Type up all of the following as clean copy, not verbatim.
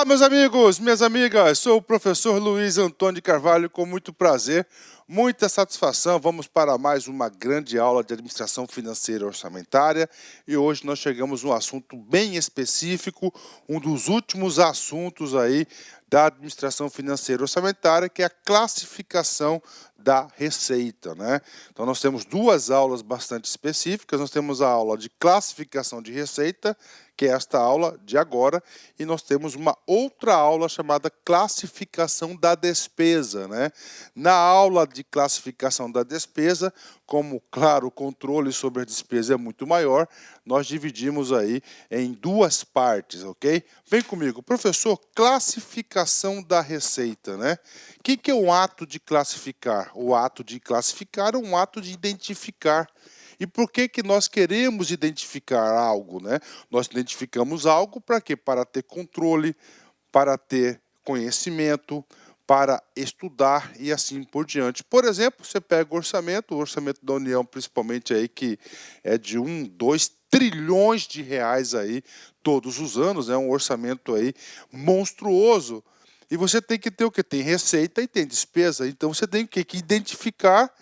Olá, meus amigos, minhas amigas, sou o professor Luiz Antônio de Carvalho, com muito prazer, muita satisfação. Vamos para mais uma grande aula de administração financeira e orçamentária e hoje nós chegamos a um assunto bem específico, um dos últimos assuntos aí da administração financeira e orçamentária, que é a classificação da receita, né? Então nós temos duas aulas bastante específicas. Nós temos a aula de classificação de receita, que é esta aula de agora, e nós temos uma outra aula chamada classificação da despesa, né? Na aula de classificação da despesa, como, claro, o controle sobre a despesa é muito maior, nós dividimos aí em duas partes, ok? Vem comigo, professor, classificação da receita, né? O que é um ato de classificar? O ato de classificar é um ato de identificar. E por que nós queremos identificar algo, né? Nós identificamos algo para quê? Para ter controle, para ter conhecimento, para estudar e assim por diante. Por exemplo, você pega o orçamento da União, principalmente aí, que é de 2 trilhões de reais aí todos os anos, é um orçamento aí monstruoso. E você tem que ter o quê? Tem receita e tem despesa. Então você tem que identificar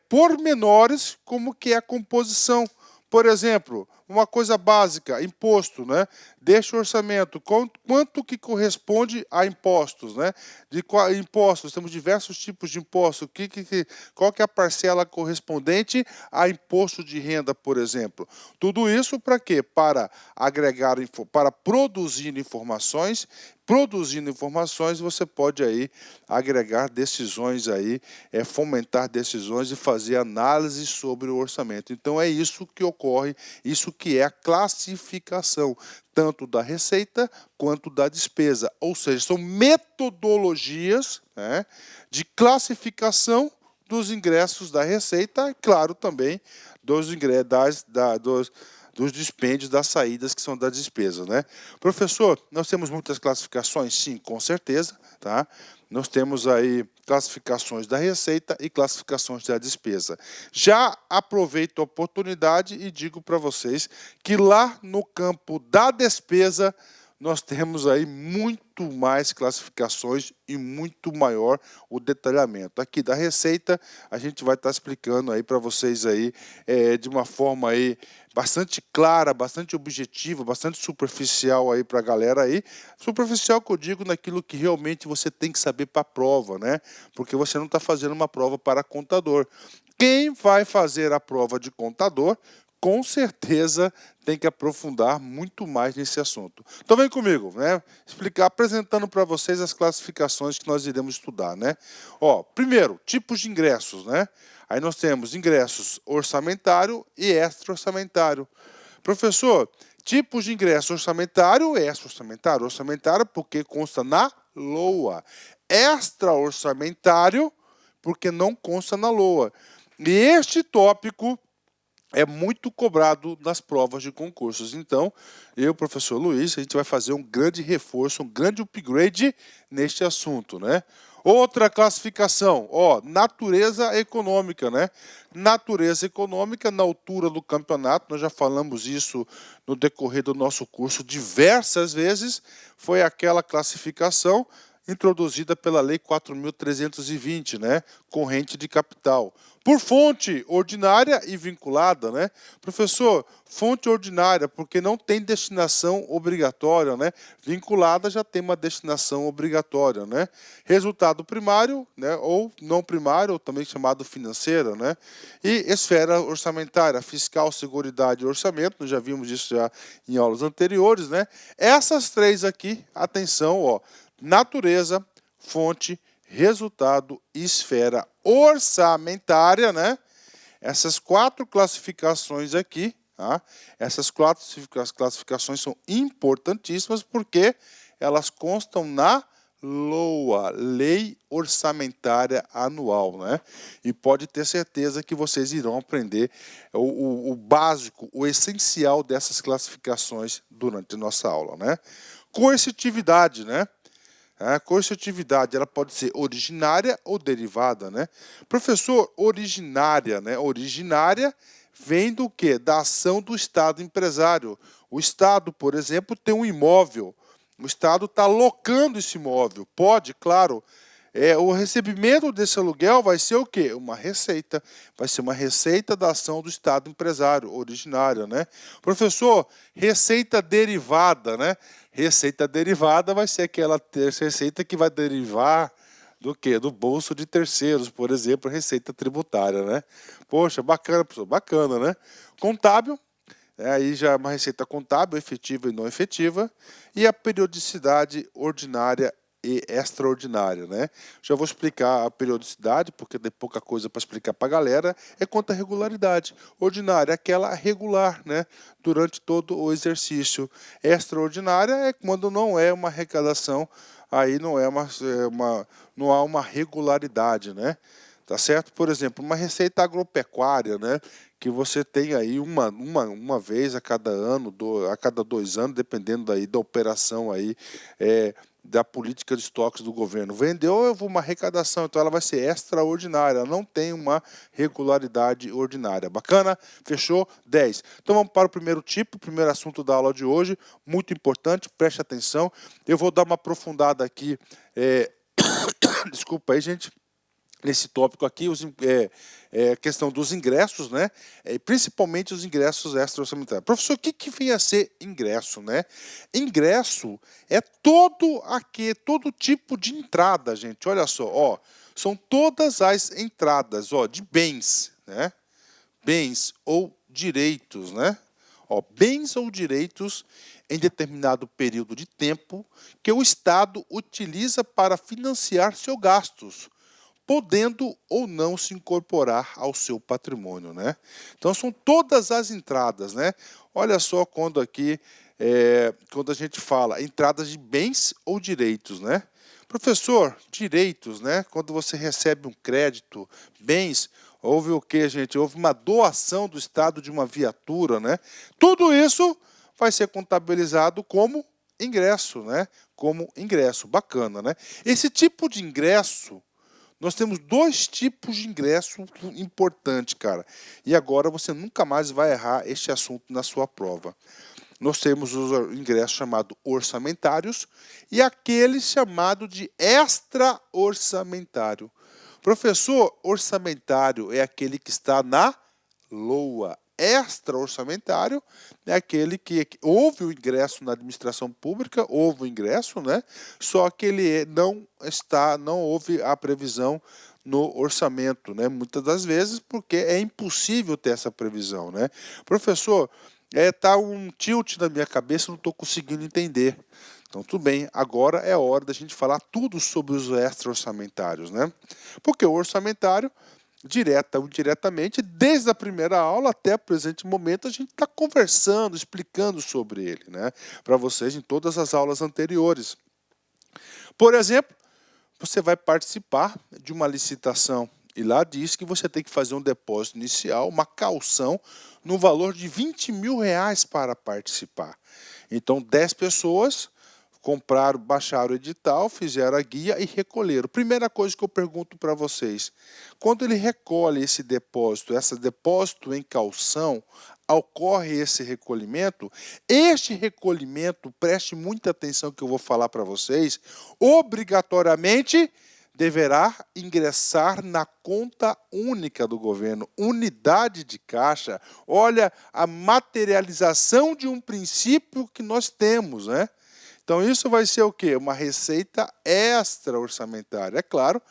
pormenores como que é a composição. Por exemplo, uma coisa básica, imposto, né? Deixa o orçamento, quanto que corresponde a impostos, né? De impostos, temos diversos tipos de impostos. Qual que é a parcela correspondente a imposto de renda, por exemplo? Tudo isso para quê? Para agregar, para produzir informações. Produzindo informações, você pode aí agregar decisões aí, fomentar decisões e fazer análise sobre o orçamento. Então é isso que ocorre, isso que é a classificação, tanto da receita quanto da despesa. Ou seja, são metodologias, né, de classificação dos ingressos da receita e, claro, também dos dispêndios, das saídas que são da despesa, né? Professor, nós temos muitas classificações? Sim, com certeza, tá? Nós temos aí classificações da receita e classificações da despesa. Já aproveito a oportunidade e digo para vocês que lá no campo da despesa nós temos aí muito mais classificações e muito maior o detalhamento. Aqui da receita, a gente vai estar explicando aí para vocês aí de uma forma aí bastante clara, bastante objetiva, bastante superficial aí para a galera aí. Superficial que eu digo naquilo que realmente você tem que saber para a prova, né? Porque você não está fazendo uma prova para contador. Quem vai fazer a prova de contador, com certeza tem que aprofundar muito mais nesse assunto. Então vem comigo, né? Apresentando para vocês as classificações que nós iremos estudar, né? Ó, primeiro, tipos de ingressos, né? Aí nós temos ingressos orçamentário e extra-orçamentário. Professor, tipos de ingresso orçamentário e extra-orçamentário. Orçamentário porque consta na LOA. Extra-orçamentário porque não consta na LOA. E este tópico é muito cobrado nas provas de concursos. Então, eu, professor Luiz, a gente vai fazer um grande reforço, um grande upgrade neste assunto, né? Outra classificação, ó, natureza econômica, né? Natureza econômica na altura do campeonato, nós já falamos isso no decorrer do nosso curso diversas vezes, foi aquela classificação introduzida pela Lei 4.320, né? Corrente de capital. Por fonte ordinária e vinculada, né? Professor, fonte ordinária, porque não tem destinação obrigatória, né? Vinculada já tem uma destinação obrigatória, né? Resultado primário, né? Ou não primário, ou também chamado financeira, né? E esfera orçamentária, fiscal, seguridade e orçamento, nós já vimos isso já em aulas anteriores, né? Essas três aqui, atenção, ó, natureza, fonte, resultado e esfera orçamentária, né? Essas quatro classificações aqui, tá? Essas quatro classificações são importantíssimas porque elas constam na LOA, Lei Orçamentária Anual, né? E pode ter certeza que vocês irão aprender o básico, o essencial dessas classificações durante a nossa aula, né? Coercitividade, né? A coercitividade, ela pode ser originária ou derivada, né? Professor, originária, né? Originária vem do quê? Da ação do Estado empresário. O Estado, por exemplo, tem um imóvel O Estado está alocando esse imóvel. Pode, claro. O recebimento desse aluguel vai ser o quê? Uma receita. Vai ser uma receita da ação do Estado empresário originária, né? Professor, receita derivada, né? Receita derivada vai ser aquela receita que vai derivar do quê? Do bolso de terceiros, por exemplo, receita tributária, né? Poxa, bacana, professor, bacana, né? Contábil, aí já é uma receita contábil, efetiva e não efetiva, e a periodicidade ordinária e extraordinária, né? Já vou explicar a periodicidade, porque tem pouca coisa para explicar para a galera, é quanto à regularidade. Ordinária é aquela regular, né? Durante todo o exercício. Extraordinária é quando não é uma arrecadação, aí não não há uma regularidade, né? Tá certo? Por exemplo, uma receita agropecuária, né? Que você tem aí uma vez a cada ano, a cada 2 anos, dependendo aí da operação aí, da política de estoques do governo. Vendeu, eu vou uma arrecadação, então ela vai ser extraordinária, ela não tem uma regularidade ordinária. Bacana? Fechou? 10. Então vamos para o primeiro tipo, o primeiro assunto da aula de hoje, muito importante, preste atenção. Eu vou dar uma aprofundada aqui, desculpa aí, gente, nesse tópico aqui, a questão dos ingressos, né? Principalmente os ingressos extra-orçamentários. Professor, o que vem a ser ingresso, né? Ingresso é todo tipo de entrada, gente. Olha só, ó, são todas as entradas, ó, de bens, né? Bens ou direitos, né? Ó, bens ou direitos em determinado período de tempo que o Estado utiliza para financiar seus gastos, podendo ou não se incorporar ao seu patrimônio, né? Então são todas as entradas, né? Olha só quando aqui, quando a gente fala entradas de bens ou direitos, né? Professor, direitos, né? Quando você recebe um crédito, bens, houve o que, gente? Houve uma doação do Estado de uma viatura, né? Tudo isso vai ser contabilizado como ingresso, né? Como ingresso, bacana, né? Esse tipo de ingresso, nós temos 2 tipos de ingresso importantes, cara. E agora você nunca mais vai errar este assunto na sua prova. Nós temos os ingressos chamados orçamentários e aquele chamado de extra-orçamentário. Professor, orçamentário é aquele que está na LOA. Extra-orçamentário é aquele que houve o ingresso na administração pública, houve o ingresso, né? Só que ele não houve a previsão no orçamento, né? Muitas das vezes porque é impossível ter essa previsão, né? Professor, tá um tilt na minha cabeça, não estou conseguindo entender. Então, tudo bem, agora é hora da gente falar tudo sobre os extra-orçamentários, né? Porque o orçamentário, direta ou indiretamente, desde a primeira aula até o presente momento, a gente está conversando, explicando sobre ele, né? Para vocês em todas as aulas anteriores. Por exemplo, você vai participar de uma licitação e lá diz que você tem que fazer um depósito inicial, uma caução, no valor de R$ 20.000 para participar. Então, 10 pessoas compraram, baixaram o edital, fizeram a guia e recolheram. Primeira coisa que eu pergunto para vocês, quando ele recolhe esse depósito em caução, ocorre esse recolhimento, este recolhimento, preste muita atenção que eu vou falar para vocês, obrigatoriamente deverá ingressar na conta única do governo, unidade de caixa. Olha a materialização de um princípio que nós temos, né? Então, isso vai ser o quê? Uma receita extra-orçamentária. É claro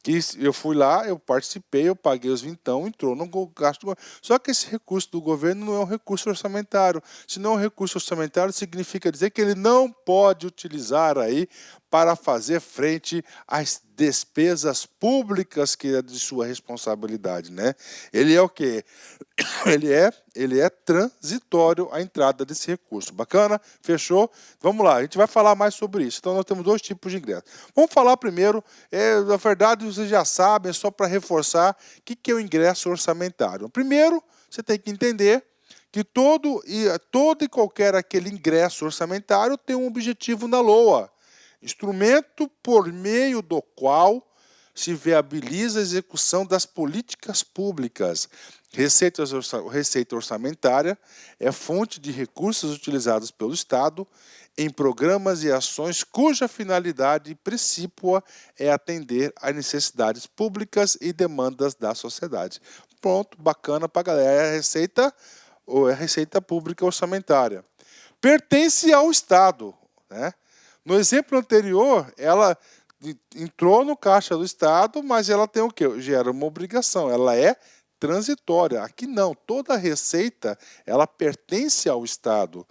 que eu fui lá, eu participei, eu paguei os vintão, entrou no gasto do governo. Só que esse recurso do governo não é um recurso orçamentário. Se não é um recurso orçamentário, significa dizer que ele não pode utilizar aí para fazer frente às despesas públicas que é de sua responsabilidade, né? Ele é o quê? Ele é transitório a entrada desse recurso. Bacana? Fechou? Vamos lá, a gente vai falar mais sobre isso. Então, nós temos 2 tipos de ingresso. Vamos falar primeiro, na verdade, vocês já sabem, só para reforçar, o que é o ingresso orçamentário. Primeiro, você tem que entender que todo e qualquer aquele ingresso orçamentário tem um objetivo na LOA. Instrumento por meio do qual se viabiliza a execução das políticas públicas. Receita orçamentária é fonte de recursos utilizados pelo Estado em programas e ações cuja finalidade principal é atender às necessidades públicas e demandas da sociedade. Pronto, bacana para a galera. É a receita pública orçamentária. Pertence ao Estado, né? No exemplo anterior, ela entrou no caixa do Estado, mas ela tem o quê? Gera uma obrigação, ela é transitória. Aqui não, toda a receita, ela pertence ao Estado.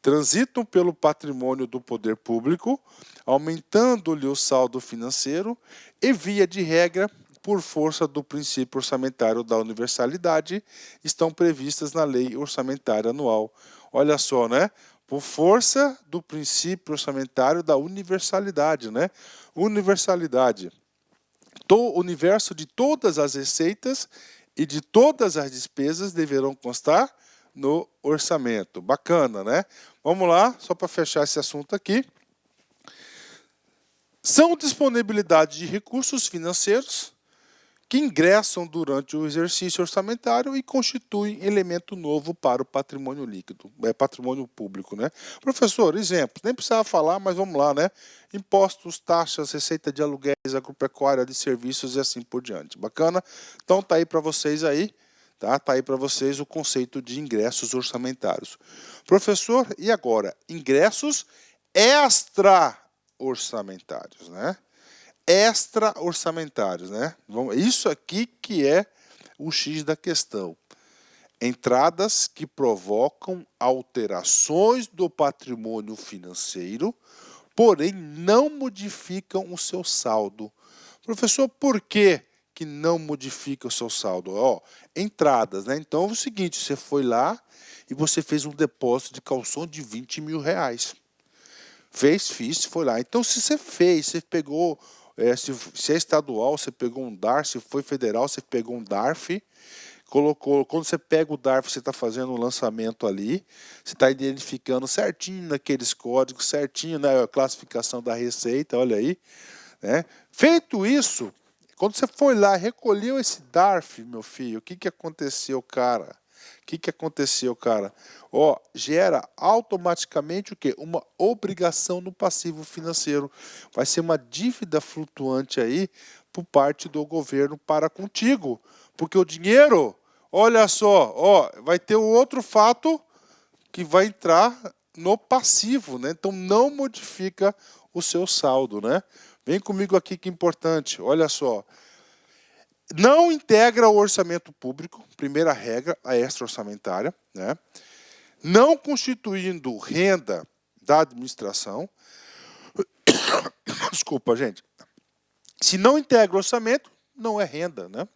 Transitam pelo patrimônio do poder público, aumentando-lhe o saldo financeiro e, via de regra, por força do princípio orçamentário da universalidade, estão previstas na Lei Orçamentária Anual. Olha só, né? Por força do princípio orçamentário da universalidade, né? Universalidade. O universo de todas as receitas e de todas as despesas deverão constar no orçamento. Bacana, né? Vamos lá, só para fechar esse assunto aqui. São disponibilidade de recursos financeiros que ingressam durante o exercício orçamentário e constituem elemento novo para o patrimônio líquido, patrimônio público, né? Professor, exemplos, nem precisava falar, mas vamos lá, né? Impostos, taxas, receita de aluguéis, agropecuária, de serviços e assim por diante. Bacana? Então tá aí para vocês aí, tá? Tá aí para vocês o conceito de ingressos orçamentários. Professor, e agora? Ingressos extra-orçamentários, né? Extra-orçamentários, né? Isso aqui que é o X da questão. Entradas que provocam alterações do patrimônio financeiro, porém não modificam o seu saldo. Professor, por que não modifica o seu saldo? Entradas, né? Então é o seguinte, você foi lá e você fez um depósito de calção de 20 mil reais. Fiz, foi lá. Então se você fez, você pegou... se é estadual, você pegou um DARF, se foi federal, você pegou um DARF, colocou. Quando você pega o DARF, você está fazendo um lançamento ali, você está identificando certinho naqueles códigos, certinho na classificação da receita, olha aí, né? Feito isso, quando você foi lá, recolheu esse DARF, meu filho, o que aconteceu, cara? O que aconteceu, cara? Gera automaticamente o quê? Uma obrigação no passivo financeiro. Vai ser uma dívida flutuante aí por parte do governo para contigo. Porque o dinheiro, olha só, vai ter um outro fato que vai entrar no passivo, né? Então não modifica o seu saldo, né? Vem comigo aqui que é importante, olha só. Não integra o orçamento público, primeira regra, a extra-orçamentária, né? Não constituindo renda da administração. Desculpa, gente. Se não integra o orçamento, não é renda, né?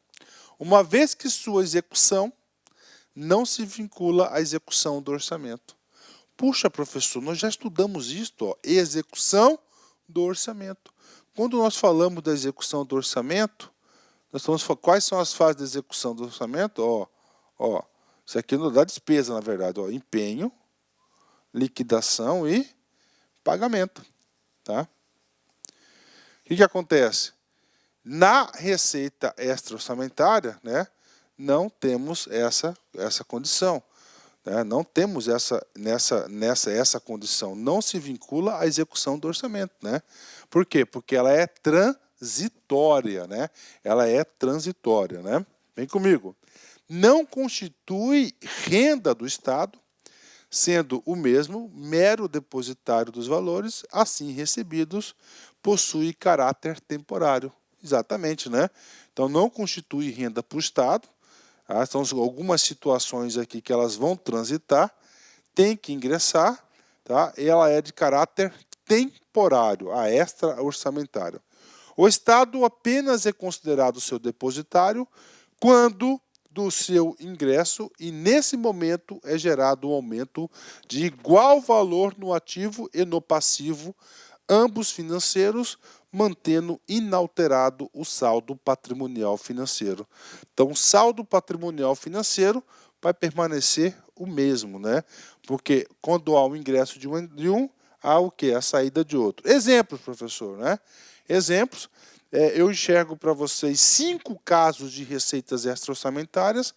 Uma vez que sua execução não se vincula à execução do orçamento. Puxa, professor, nós já estudamos isto, execução do orçamento. Quando nós falamos da execução do orçamento, nós estamos falando quais são as fases de execução do orçamento? Isso aqui não dá despesa, na verdade. Empenho, liquidação e pagamento. Tá? O que acontece? Na receita extra-orçamentária, né, não temos essa condição. Né? Não temos essa condição. Não se vincula à execução do orçamento. Né? Por quê? Porque ela é transitória, né? Ela é transitória, né? Vem comigo. Não constitui renda do Estado, sendo o mesmo mero depositário dos valores, assim recebidos, possui caráter temporário. Exatamente, né? Então não constitui renda para o Estado. São algumas situações aqui que elas vão transitar, tem que ingressar, tá? E ela é de caráter temporário, a extra-orçamentária. O Estado apenas é considerado seu depositário quando do seu ingresso e nesse momento é gerado um aumento de igual valor no ativo e no passivo, ambos financeiros, mantendo inalterado o saldo patrimonial financeiro. Então, o saldo patrimonial financeiro vai permanecer o mesmo, né? Porque quando há o ingresso de um há o quê? A saída de outro. Exemplos, professor, né? Exemplos. Eu enxergo para vocês 5 casos de receitas extra-orçamentárias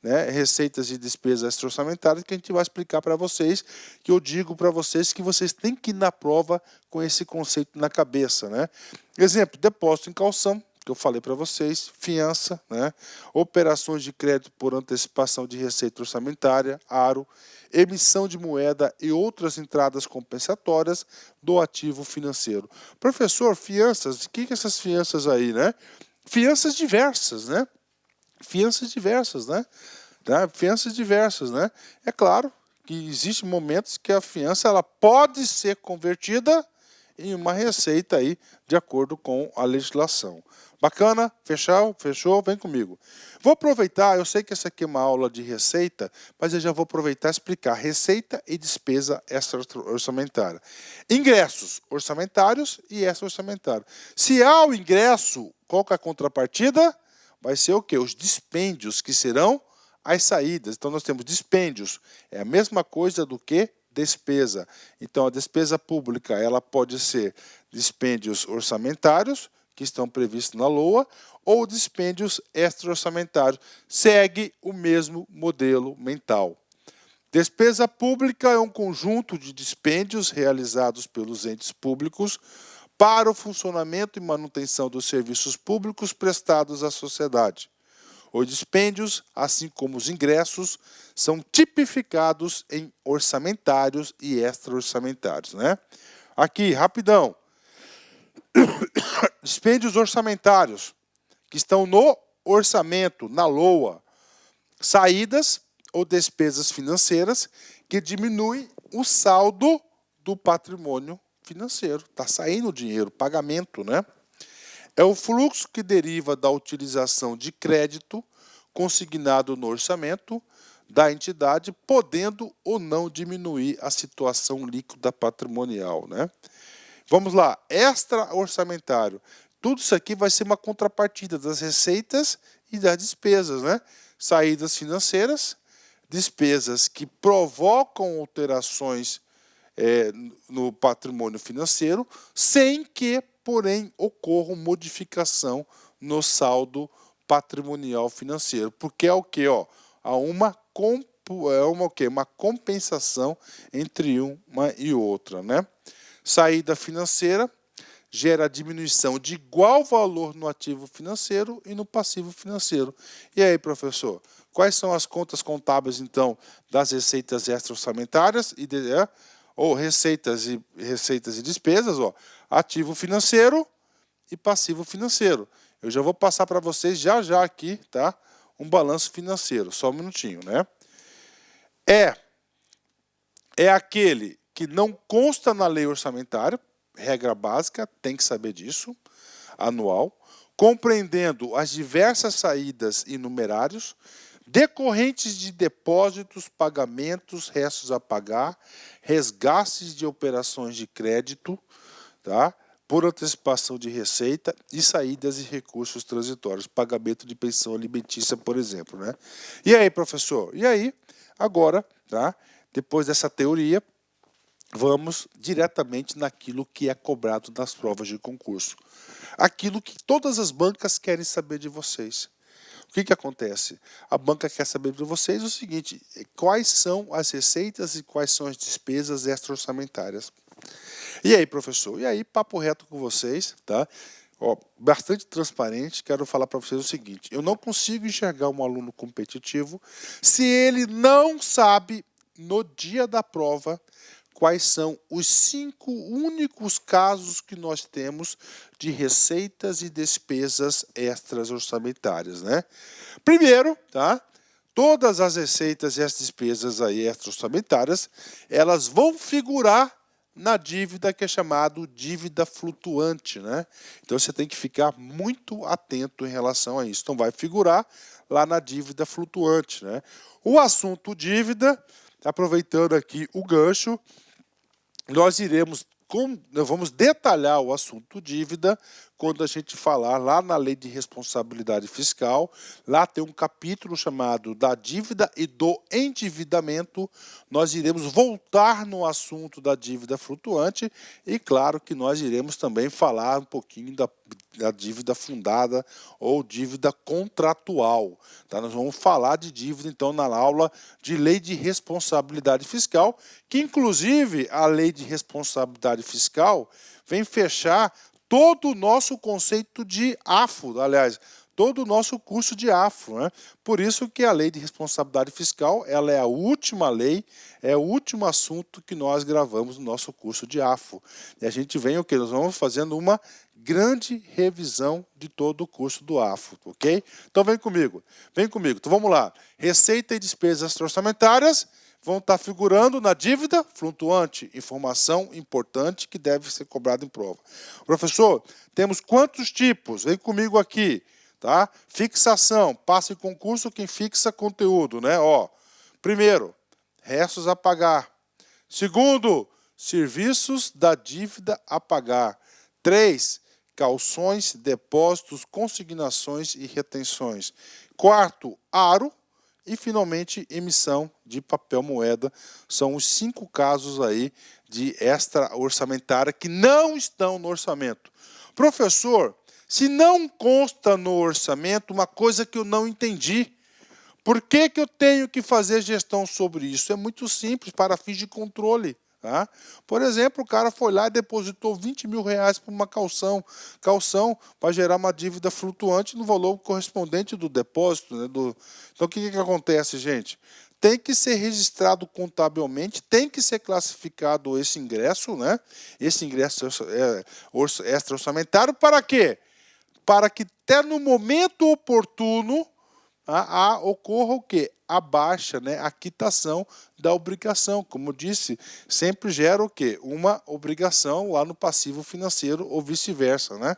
né, receitas e despesas extra-orçamentárias, que a gente vai explicar para vocês, que eu digo para vocês que vocês têm que ir na prova com esse conceito na cabeça, né? Exemplo, depósito em calção, que eu falei para vocês, fiança, né, operações de crédito por antecipação de receita orçamentária, aro, emissão de moeda e outras entradas compensatórias do ativo financeiro. Professor, fianças, o que é essas fianças aí, né? Fianças diversas, né? Fianças diversas, né? Fianças diversas, né? É claro que existem momentos que a fiança ela pode ser convertida em uma receita aí de acordo com a legislação. Bacana? Fechou? Fechou? Vem comigo. Vou aproveitar, eu sei que essa aqui é uma aula de receita, mas eu já vou aproveitar e explicar receita e despesa extra-orçamentária. Ingressos orçamentários e extra-orçamentários. Se há o ingresso, qual que é a contrapartida? Vai ser o quê? Os dispêndios, que serão as saídas. Então, nós temos dispêndios. É a mesma coisa do que despesa. Então, a despesa pública ela pode ser dispêndios orçamentários, que estão previstos na LOA, ou dispêndios extra-orçamentários. Segue o mesmo modelo mental. Despesa pública é um conjunto de dispêndios realizados pelos entes públicos para o funcionamento e manutenção dos serviços públicos prestados à sociedade. Os dispêndios, assim como os ingressos, são tipificados em orçamentários e extra-orçamentários, né? Aqui, rapidão. Dispêndios orçamentários, que estão no orçamento, na LOA. Saídas ou despesas financeiras que diminuem o saldo do patrimônio financeiro. Está saindo dinheiro, pagamento, né? É o fluxo que deriva da utilização de crédito consignado no orçamento da entidade, podendo ou não diminuir a situação líquida patrimonial, né? Vamos lá, extra-orçamentário. Tudo isso aqui vai ser uma contrapartida das receitas e das despesas, né? Saídas financeiras, despesas que provocam alterações no patrimônio financeiro, sem que, porém, ocorra modificação no saldo patrimonial financeiro. Porque é o quê? Há uma compensação entre uma e outra, né? Saída financeira gera diminuição de igual valor no ativo financeiro e no passivo financeiro. E aí, professor, quais são as contas contábeis, então, das receitas extra-orçamentárias ou receitas e despesas? Ativo financeiro e passivo financeiro. Eu já vou passar para vocês já aqui, tá? Um balanço financeiro, só um minutinho, né? É aquele que não consta na lei orçamentária, regra básica, tem que saber disso, anual, compreendendo as diversas saídas e numerários, decorrentes de depósitos, pagamentos, restos a pagar, resgates de operações de crédito, tá? Por antecipação de receita e saídas e recursos transitórios, pagamento de pensão alimentícia, por exemplo, né? E aí, professor? E aí, agora, tá? Depois dessa teoria, vamos diretamente naquilo que é cobrado nas provas de concurso. Aquilo que todas as bancas querem saber de vocês. O que acontece? A banca quer saber de vocês o seguinte: quais são as receitas e quais são as despesas extra-orçamentárias. E aí, professor? E aí, papo reto com vocês, tá? Bastante transparente, quero falar para vocês o seguinte: eu não consigo enxergar um aluno competitivo se ele não sabe, no dia da prova, quais são os 5 únicos casos que nós temos de receitas e despesas extras orçamentárias, né? Primeiro, tá? Todas as receitas e as despesas aí extras orçamentárias, elas vão figurar na dívida que é chamado dívida flutuante, né? Então você tem que ficar muito atento em relação a isso. Então vai figurar lá na dívida flutuante, né? O assunto dívida, aproveitando aqui o gancho, nós vamos detalhar o assunto dívida quando a gente falar lá na Lei de Responsabilidade Fiscal. Lá tem um capítulo chamado da dívida e do endividamento. Nós iremos voltar no assunto da dívida flutuante e, claro, que nós iremos também falar um pouquinho dívida fundada ou dívida contratual. Tá? Nós vamos falar de dívida, então, na aula de Lei de Responsabilidade Fiscal, que, inclusive, a Lei de Responsabilidade Fiscal vem fechar todo o nosso conceito de AFO, aliás, todo o nosso curso de AFO, né? Por isso que a Lei de Responsabilidade Fiscal, ela é a última lei, é o último assunto que nós gravamos no nosso curso de AFO. E a gente vem o quê? Nós vamos fazendo uma grande revisão de todo o curso do AFO, ok? Então vem comigo. Então vamos lá. Receita e despesas orçamentárias vão estar figurando na dívida flutuante, informação importante que deve ser cobrada em prova. Professor, temos quantos tipos? Vem comigo aqui. Tá? Fixação, passa em concurso quem fixa conteúdo, né? Ó, primeiro, restos a pagar. Segundo, serviços da dívida a pagar. 3, calções, depósitos, consignações e retenções. Quarto, aro. E, finalmente, emissão de papel moeda. São os 5 casos aí de extra orçamentária que não estão no orçamento. Professor, se não consta no orçamento, uma coisa que eu não entendi, por que eu tenho que fazer gestão sobre isso? É muito simples, para fins de controle. Tá? Por exemplo, o cara foi lá e depositou R$20.000 para uma calção para gerar uma dívida flutuante no valor correspondente do depósito. Né? Então, o que acontece, gente? Tem que ser registrado contabilmente, tem que ser classificado esse ingresso, né? Esse ingresso extra-orçamentário, para quê? Para que até no momento oportuno ocorra o quê? A baixa, né? A quitação da obrigação. Como eu disse, sempre gera o quê? Uma obrigação lá no passivo financeiro ou vice-versa, né?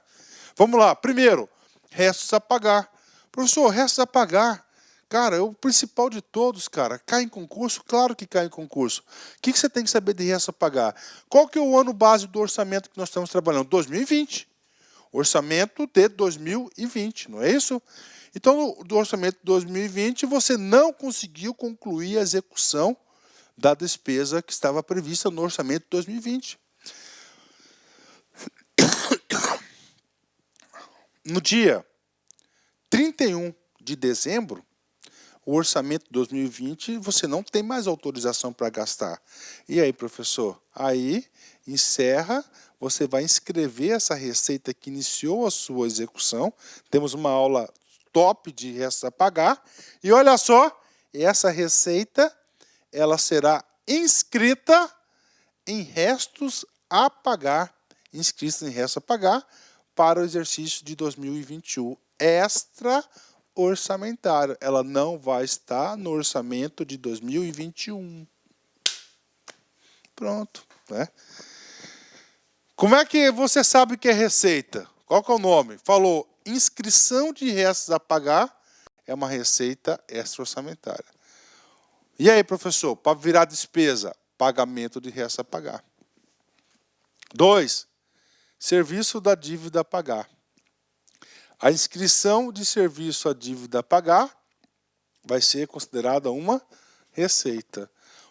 Vamos lá. Primeiro, restos a pagar. Professor, restos a pagar. Cara, é o principal de todos, cara. Cai em concurso? Claro que cai em concurso. O que você tem que saber de restos a pagar? Qual que é o ano base do orçamento que nós estamos trabalhando? 2020. Orçamento de 2020, não é isso? Então, do orçamento de 2020, você não conseguiu concluir a execução da despesa que estava prevista no orçamento de 2020. No dia 31 de dezembro, o orçamento de 2020, você não tem mais autorização para gastar. E aí, professor? Aí, encerra, você vai inscrever essa receita que iniciou a sua execução. Temos uma aula top de restos a pagar. E olha só, essa receita, ela será inscrita em restos a pagar, inscrita em restos a pagar para o exercício de 2021 extra orçamentário. Ela não vai estar no orçamento de 2021. Pronto, né? Como é que você sabe que é receita? Qual que é o nome? Falou, inscrição de restos a pagar é uma receita extra-orçamentária. E aí, professor, para virar despesa, pagamento de restos a pagar. 2, serviço da dívida a pagar. A inscrição de serviço à dívida a pagar vai ser considerada uma receita.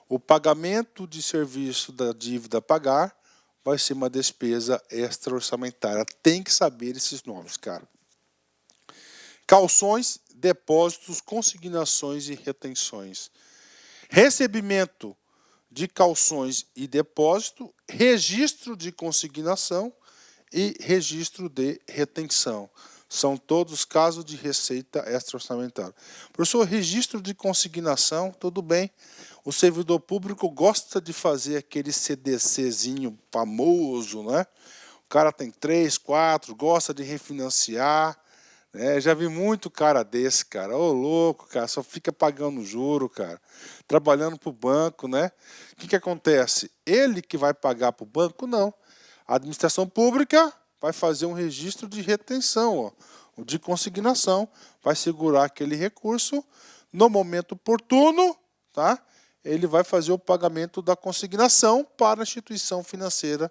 O pagamento de serviço da dívida a pagar vai ser uma despesa extra-orçamentária. Tem que saber esses nomes, cara. Calções, depósitos, consignações e retenções. Recebimento de calções e depósito, registro de consignação e registro de retenção. São todos casos de receita extra-orçamentária. Professor, registro de consignação, tudo bem. O servidor público gosta de fazer aquele CDCzinho famoso, né? O cara tem 3, 4, gosta de refinanciar. Né? Já vi muito cara desse, cara. Ô, louco, cara, só fica pagando juro, cara. Trabalhando para o banco, né? O que acontece? Ele que vai pagar para o banco? Não. A administração pública vai fazer um registro de retenção, ó, de consignação, vai segurar aquele recurso, no momento oportuno, tá? Ele vai fazer o pagamento da consignação para a instituição financeira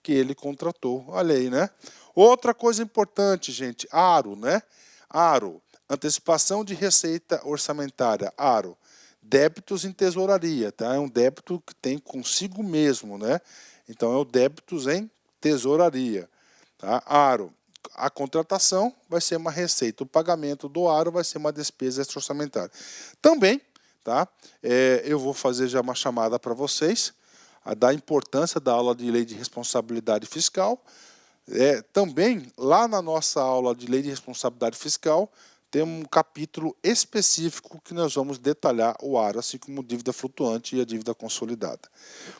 que ele contratou. Olha aí, né? Outra coisa importante, gente, aro, né? Aro, antecipação de receita orçamentária, aro. Débitos em tesouraria, tá? É um débito que tem consigo mesmo, né? Então, é o débitos em tesouraria. Tá? Aro. a contratação vai ser uma receita, o pagamento do aro vai ser uma despesa extra-orçamentária. Também, tá? Eu vou fazer já uma chamada para vocês, da importância da aula de lei de responsabilidade fiscal. Também, lá na nossa aula de lei de responsabilidade fiscal, tem um capítulo específico que nós vamos detalhar o aro, assim como dívida flutuante e a dívida consolidada.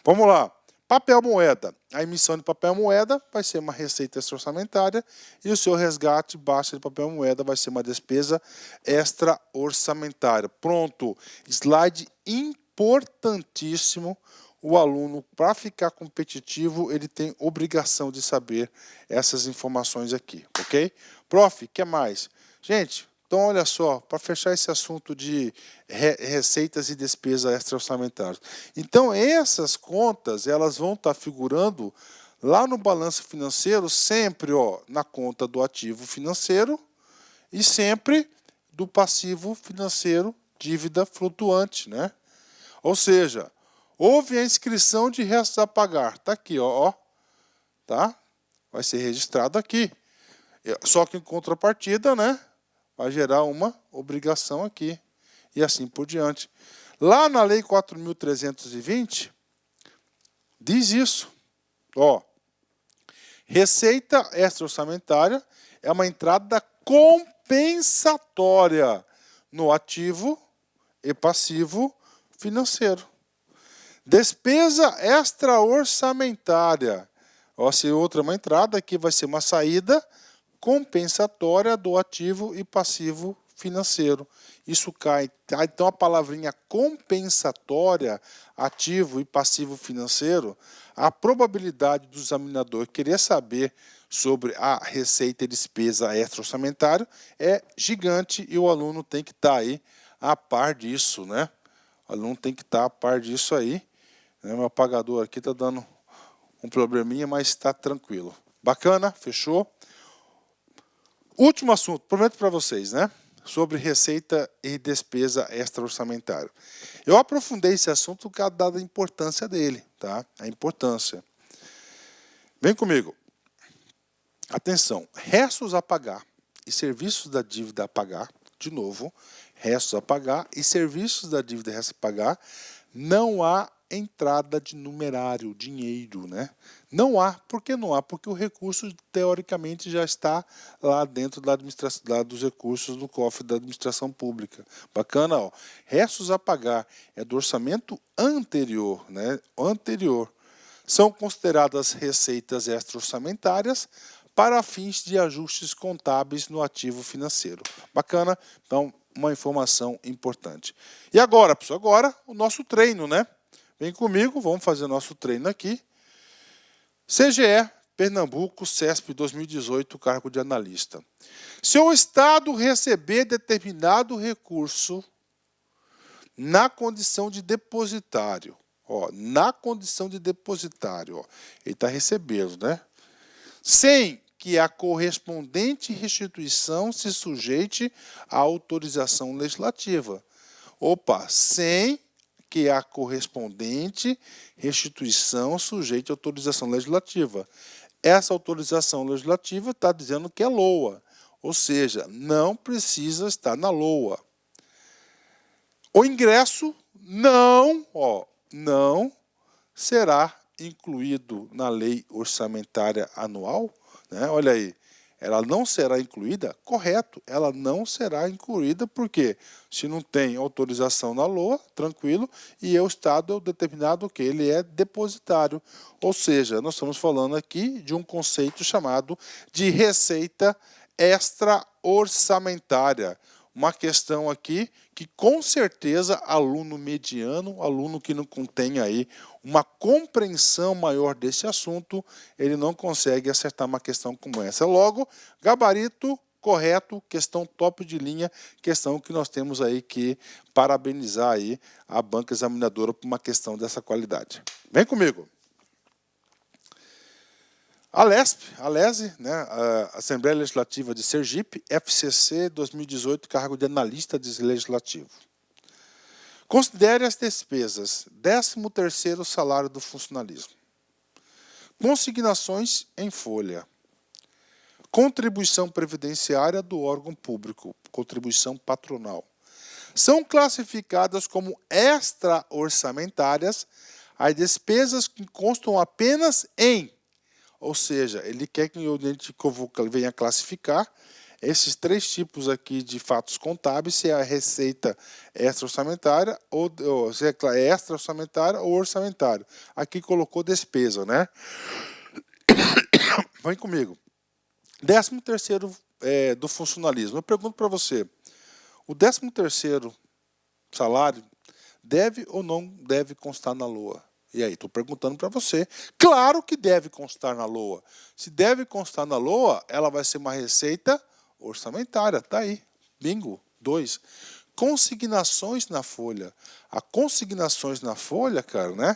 Vamos lá. Papel moeda. A emissão de papel moeda vai ser uma receita extra-orçamentária e o seu resgate baixa de papel moeda vai ser uma despesa extra-orçamentária. Pronto. Slide importantíssimo. O aluno, para ficar competitivo, ele tem obrigação de saber essas informações aqui, ok? Prof, o que mais? Gente, então olha só, para fechar esse assunto de receitas e despesas extra-orçamentárias. Então essas contas, elas vão estar figurando lá no balanço financeiro, sempre na conta do ativo financeiro e sempre do passivo financeiro, dívida flutuante, né? Ou seja, houve a inscrição de restos a pagar. Está aqui, tá? Vai ser registrado aqui. Só que em contrapartida, né? Vai gerar uma obrigação aqui. E assim por diante. Lá na Lei 4.320, diz isso. Receita extra-orçamentária é uma entrada compensatória no ativo e passivo financeiro. Despesa extra-orçamentária. Se outra uma entrada, aqui vai ser uma saída compensatória do ativo e passivo financeiro. Isso cai. Tá? Então, a palavrinha compensatória, ativo e passivo financeiro, a probabilidade do examinador querer saber sobre a receita e despesa extra-orçamentária é gigante e o aluno tem que estar aí a par disso, né? O aluno tem que estar a par disso aí. Meu apagador aqui está dando um probleminha, mas está tranquilo. Bacana? Fechou? Último assunto, prometo para vocês, né? Sobre receita e despesa extra-orçamentária. Eu aprofundei esse assunto dada a importância dele, tá? A importância. Vem comigo. Atenção, restos a pagar e serviços da dívida a pagar, de novo, restos a pagar e serviços da dívida a pagar, não há entrada de numerário, dinheiro, né? Não há. Por que não há? Porque o recurso, teoricamente, já está lá dentro da administração, dos recursos do cofre da administração pública. Bacana, Restos a pagar é do orçamento anterior, né? Anterior. São consideradas receitas extra-orçamentárias para fins de ajustes contábeis no ativo financeiro. Bacana? Então, uma informação importante. E agora, pessoal, agora o nosso treino, né? Vem comigo, vamos fazer nosso treino aqui. CGE, Pernambuco, CESP 2018, cargo de analista. Se o Estado receber determinado recurso na condição de depositário, na condição de depositário, ele está recebendo, né? Sem que a correspondente restituição se sujeite à autorização legislativa. Sem que a correspondente restituição sujeite à autorização legislativa. Essa autorização legislativa está dizendo que é LOA, ou seja, não precisa estar na LOA. O ingresso não será incluído na lei orçamentária anual, né? Olha aí, ela não será incluída, correto, ela não será incluída, porque se não tem autorização na LOA, tranquilo, e o Estado é determinado que ele é depositário. Ou seja, nós estamos falando aqui de um conceito chamado de receita extra-orçamentária. Uma questão aqui que, com certeza, aluno mediano, aluno que não contém aí uma compreensão maior desse assunto, ele não consegue acertar uma questão como essa. Logo, gabarito correto, questão top de linha, questão que nós temos aí que parabenizar aí a banca examinadora por uma questão dessa qualidade. Vem comigo. A LESE, né, a Assembleia Legislativa de Sergipe, FCC 2018, cargo de analista legislativo. Considere as despesas: 13º salário do funcionalismo, consignações em folha, contribuição previdenciária do órgão público, contribuição patronal. São classificadas como extra-orçamentárias as despesas que constam apenas em, ou seja, ele quer que a gente venha classificar esses três tipos aqui de fatos contábeis, se é a receita extra-orçamentária, ou se é extra-orçamentária ou orçamentário. Aqui colocou despesa, né? Vem comigo. 13º do funcionalismo. Eu pergunto para você, o 13º salário deve ou não deve constar na LOA? E aí, estou perguntando para você. Claro que deve constar na LOA. Se deve constar na LOA, ela vai ser uma receita orçamentária. Tá aí. Bingo. 2. Consignações na folha. A consignações na folha, cara, né?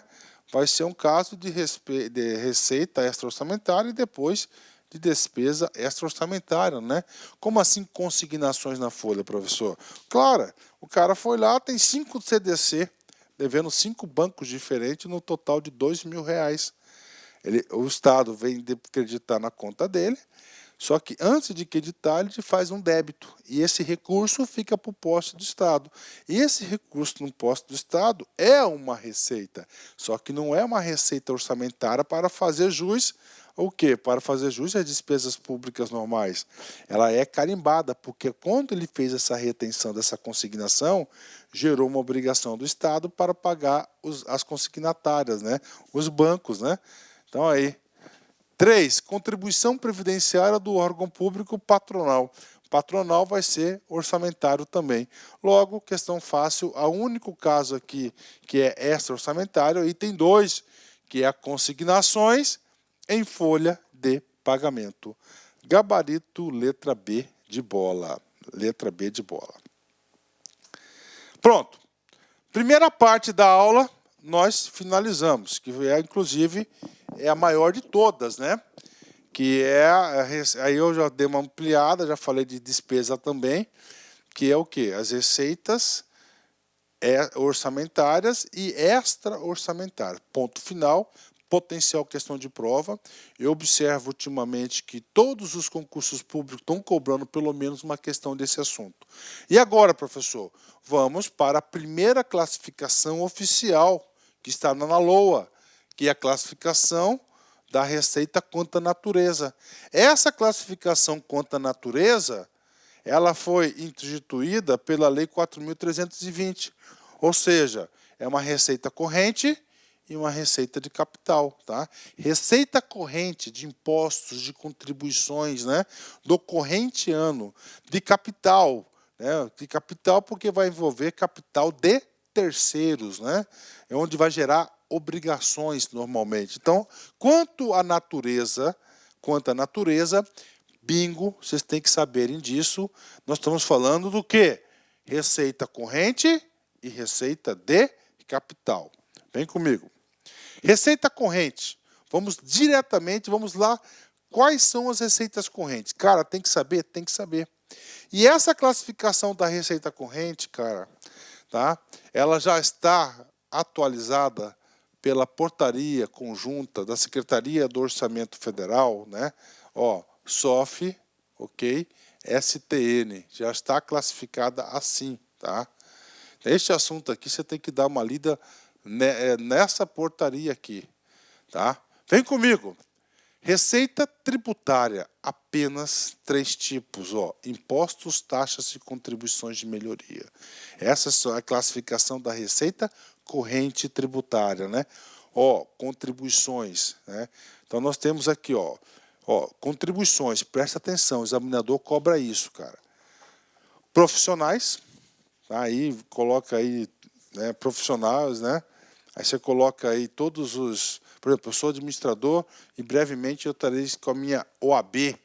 Vai ser um caso de receita extra-orçamentária e depois de despesa extra-orçamentária, né? Como assim consignações na folha, professor? Claro, o cara foi lá, tem 5 CDC, devendo 5 bancos diferentes, no total de R$2.000. O Estado vem acreditar na conta dele, só que antes de acreditar, ele faz um débito. E esse recurso fica para o poste do Estado. E esse recurso no poste do Estado é uma receita. Só que não é uma receita orçamentária para fazer jus o quê? Para fazer jus às despesas públicas normais. Ela é carimbada, porque quando ele fez essa retenção dessa consignação, gerou uma obrigação do Estado para pagar as consignatárias, né? Os bancos, né? Então aí. 3. Contribuição previdenciária do órgão público patronal. Patronal vai ser orçamentário também. Logo, questão fácil, o único caso aqui que é extra-orçamentário, item 2, que é a consignações em folha de pagamento. Gabarito, letra B de bola. Letra B de bola. Pronto. Primeira parte da aula, nós finalizamos, que é, inclusive, é a maior de todas, né? Que é, aí eu já dei uma ampliada, já falei de despesa também, que é o quê? As receitas orçamentárias e extra-orçamentárias. Ponto final, potencial questão de prova. Eu observo ultimamente que todos os concursos públicos estão cobrando pelo menos uma questão desse assunto. E agora, professor, vamos para a primeira classificação oficial, que está na LOA, que é a classificação da receita quanto à natureza. Essa classificação quanto à natureza, ela foi instituída pela Lei 4.320, ou seja, é uma receita corrente e uma receita de capital, tá? Receita corrente de impostos, de contribuições, né, do corrente ano, de capital, né, de capital porque vai envolver capital de terceiros, né, é onde vai gerar obrigações normalmente. Então, quanto à natureza, bingo, vocês têm que saberem disso. Nós estamos falando do quê? Receita corrente e receita de capital. Vem comigo. Receita corrente. Vamos diretamente, vamos lá. Quais são as receitas correntes? Cara, tem que saber? Tem que saber. E essa classificação da receita corrente, cara, tá? Ela já está atualizada pela portaria conjunta da Secretaria do Orçamento Federal, né? Ó, SOF, ok? STN, já está classificada assim, tá? Este assunto aqui você tem que dar uma lida nessa portaria aqui, tá? Vem comigo. Receita tributária, apenas 3 tipos, ó, impostos, taxas e contribuições de melhoria. Essa é a classificação da receita corrente tributária, né? Ó, contribuições, né? Então nós temos aqui, ó, contribuições, presta atenção, o examinador cobra isso, cara. Profissionais, tá? Aí coloca aí, né, profissionais, né? Aí você coloca aí todos os... Por exemplo, eu sou administrador e brevemente eu estarei com a minha OAB.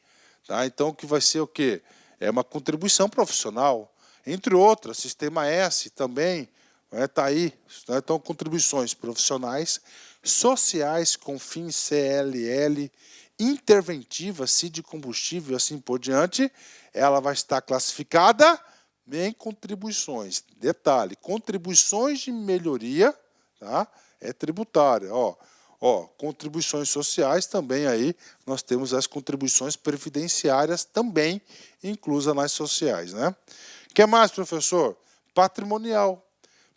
Tá? Então, o que vai ser o quê? É uma contribuição profissional, entre outras, Sistema S também, está aí. Então, contribuições profissionais, sociais com fins CLL, interventivas, CID combustível e assim por diante, ela vai estar classificada em contribuições. Detalhe, contribuições de melhoria, tá? É tributária, ó. Ó, contribuições sociais também aí, nós temos as contribuições previdenciárias também inclusas nas sociais, né? O que mais, professor? Patrimonial.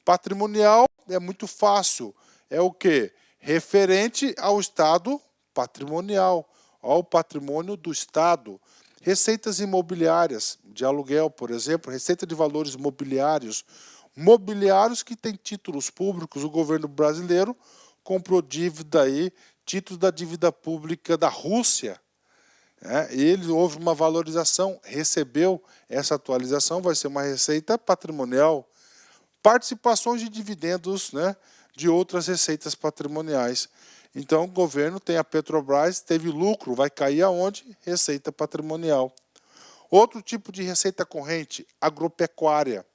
Patrimonial é muito fácil. É o quê? Referente ao estado patrimonial, ao patrimônio do estado. Receitas imobiliárias, de aluguel, por exemplo, receita de valores mobiliários. Mobiliários que têm títulos públicos, o governo brasileiro comprou dívida aí, títulos da dívida pública da Rússia. Houve uma valorização, recebeu essa atualização, vai ser uma receita patrimonial. Participações de dividendos, né, de outras receitas patrimoniais. Então, o governo tem a Petrobras, teve lucro, vai cair aonde? Receita patrimonial. Outro tipo de receita corrente, agropecuária.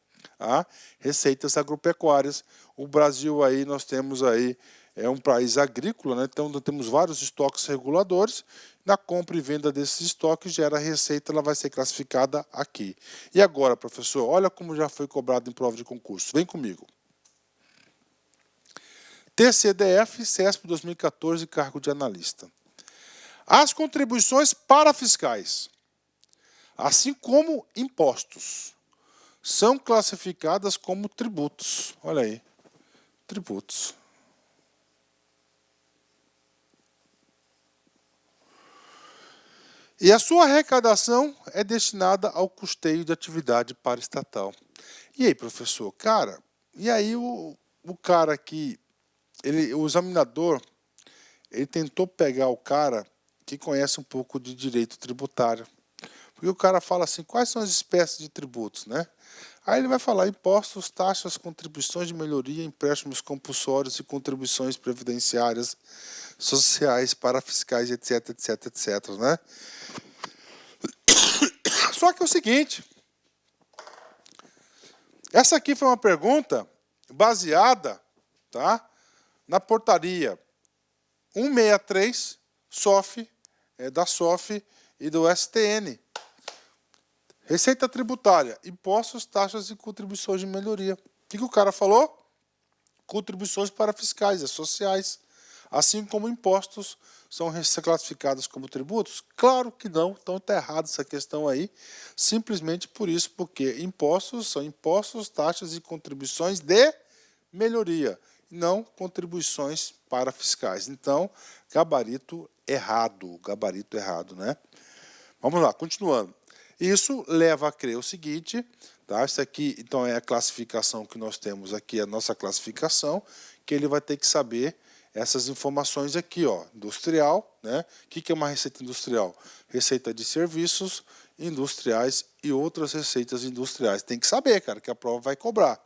Receitas agropecuárias. O Brasil aí, nós temos aí, é um país agrícola, né? Então nós temos vários estoques reguladores. Na compra e venda desses estoques gera receita, ela vai ser classificada aqui. E agora, professor, olha como já foi cobrado em prova de concurso. Vem comigo. TCDF, CESP 2014, cargo de analista. As contribuições parafiscais, assim como impostos, são classificadas como tributos. Olha aí, tributos. E a sua arrecadação é destinada ao custeio de atividade paraestatal. E aí, professor, cara, e aí o cara aqui, o examinador, ele tentou pegar o cara que conhece um pouco de direito tributário. Porque o cara fala assim, quais são as espécies de tributos, né? Aí ele vai falar impostos, taxas, contribuições de melhoria, empréstimos compulsórios e contribuições previdenciárias, sociais, parafiscais, etc, etc, etc, né? Só que é o seguinte, essa aqui foi uma pergunta baseada, tá, na portaria 163 SOF, da SOF e do STN. Receita tributária, impostos, taxas e contribuições de melhoria. O que o cara falou? Contribuições parafiscais, sociais. Assim como impostos são classificados como tributos? Claro que não, então está errado essa questão aí, simplesmente por isso, porque impostos são impostos, taxas e contribuições de melhoria, não contribuições parafiscais. Então, gabarito errado, né? Vamos lá, continuando. Isso leva a crer o seguinte, tá? Isso aqui, então, é a classificação que nós temos aqui, a nossa classificação, que ele vai ter que saber essas informações aqui, ó, industrial, né? O que é uma receita industrial? Receita de serviços industriais e outras receitas industriais. Tem que saber, cara, que a prova vai cobrar.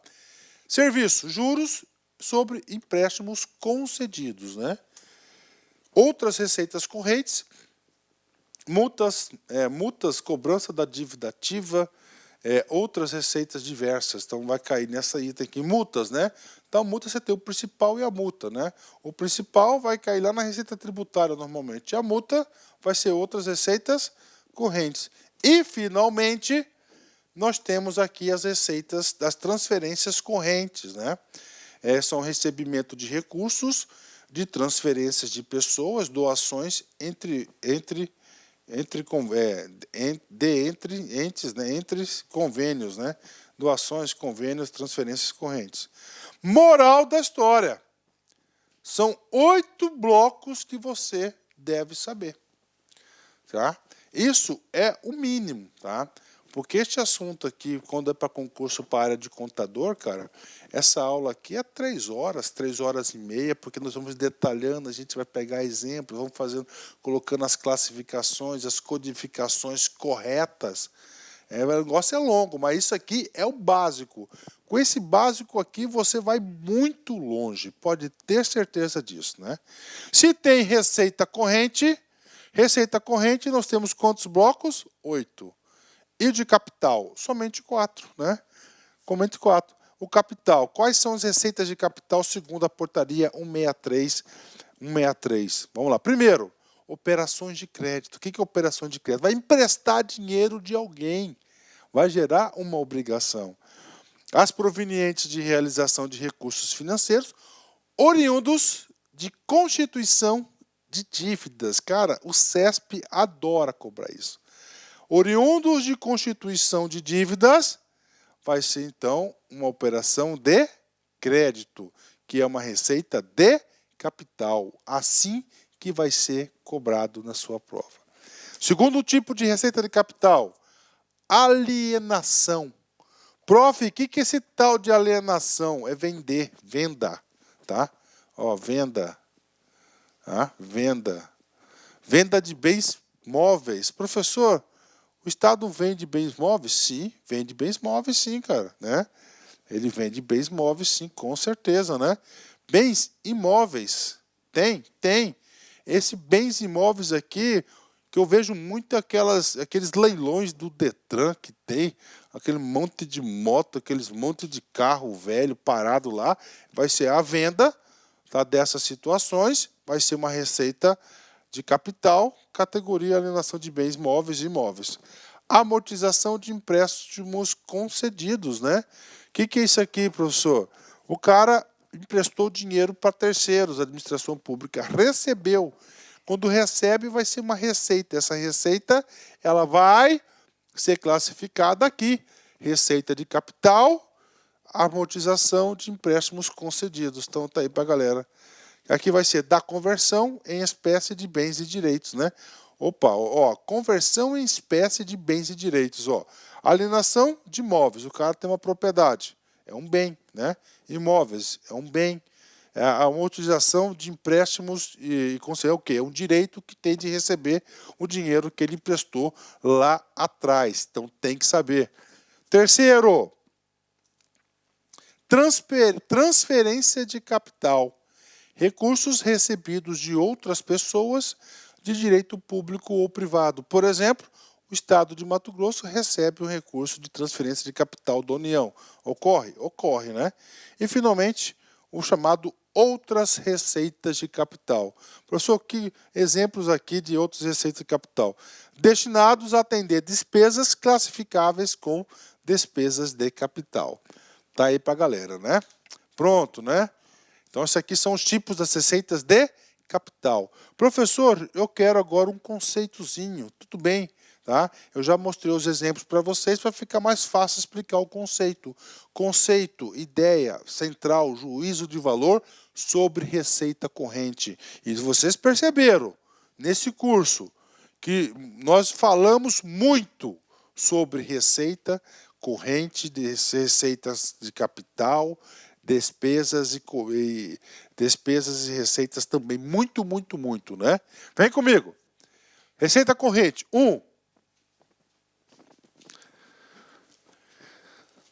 Serviço, juros sobre empréstimos concedidos, né? Outras receitas correntes, multas, cobrança da dívida ativa, outras receitas diversas. Então vai cair nessa item aqui, multas, né? Então, multa você tem o principal e a multa, né? O principal vai cair lá na receita tributária normalmente. E a multa vai ser outras receitas correntes. E, finalmente, nós temos aqui as receitas das transferências correntes, né? São recebimento de recursos, de transferências de pessoas, doações entre entes, né? Entre convênios, né? Doações, convênios, transferências correntes. Moral da história. São 8 blocos que você deve saber. Tá? Isso é o mínimo, tá? Porque este assunto aqui, quando é para concurso para a área de contador, cara, essa aula aqui é 3 horas, 3 horas e meia, porque nós vamos detalhando, a gente vai pegar exemplos, vamos fazendo, colocando as classificações, as codificações corretas. O negócio é longo, mas isso aqui é o básico. Com esse básico aqui, você vai muito longe, pode ter certeza disso, né? Se tem receita corrente, nós temos quantos blocos? 8. E de capital? Somente 4, né? Somente 4. O capital, quais são as receitas de capital segundo a portaria 163? Vamos lá. Primeiro, operações de crédito. O que é operações de crédito? Vai emprestar dinheiro de alguém. Vai gerar uma obrigação. As provenientes de realização de recursos financeiros oriundos de constituição de dívidas. Cara, o CESP adora cobrar isso. Oriundos de constituição de dívidas, vai ser então uma operação de crédito, que é uma receita de capital. Assim que vai ser cobrado na sua prova. Segundo tipo de receita de capital, alienação. Prof, o que é esse tal de alienação? É vender, venda, tá? Ó, venda, tá? Venda. Venda de bens móveis. Professor, o Estado vende bens móveis? Sim, vende bens móveis sim, cara, né? Ele vende bens móveis sim, com certeza, né? Bens imóveis, tem. Esse bens imóveis aqui, que eu vejo muito aqueles leilões do Detran que tem, aquele monte de moto, aqueles monte de carro velho parado lá, vai ser a venda, tá, dessas situações, vai ser uma receita de capital, categoria alienação de bens móveis e imóveis. Amortização de empréstimos concedidos, né? O que é isso aqui, professor? O cara emprestou dinheiro para terceiros, a administração pública recebeu. Quando recebe, vai ser uma receita. Essa receita ela vai ser classificada aqui. Receita de capital, amortização de empréstimos concedidos. Então tá aí para a galera. Aqui vai ser da conversão em espécie de bens e direitos, né? Opa, ó, conversão em espécie de bens e direitos, ó. Alienação de imóveis, o cara tem uma propriedade, é um bem, né? Imóveis é um bem. A amortização de empréstimos e é o quê? É um direito que tem de receber o dinheiro que ele emprestou lá atrás. Então tem que saber. Terceiro, transferência de capital. Recursos recebidos de outras pessoas de direito público ou privado. Por exemplo, o Estado de Mato Grosso recebe um recurso de transferência de capital da União. Ocorre? Ocorre, né? E, finalmente, o chamado outras receitas de capital. Professor, que exemplos aqui de outras receitas de capital? Destinados a atender despesas classificáveis com despesas de capital. Tá aí para a galera, né? Pronto, né? Então, esses aqui são os tipos das receitas de capital. Professor, eu quero agora um conceitozinho. Tudo bem, tá? Eu já mostrei os exemplos para vocês para ficar mais fácil explicar o conceito. Conceito, ideia, central, juízo de valor sobre receita corrente. E vocês perceberam, nesse curso, que nós falamos muito sobre receita corrente, de receitas de capital, despesas e receitas também. Muito, né? Vem comigo. Receita corrente. 1.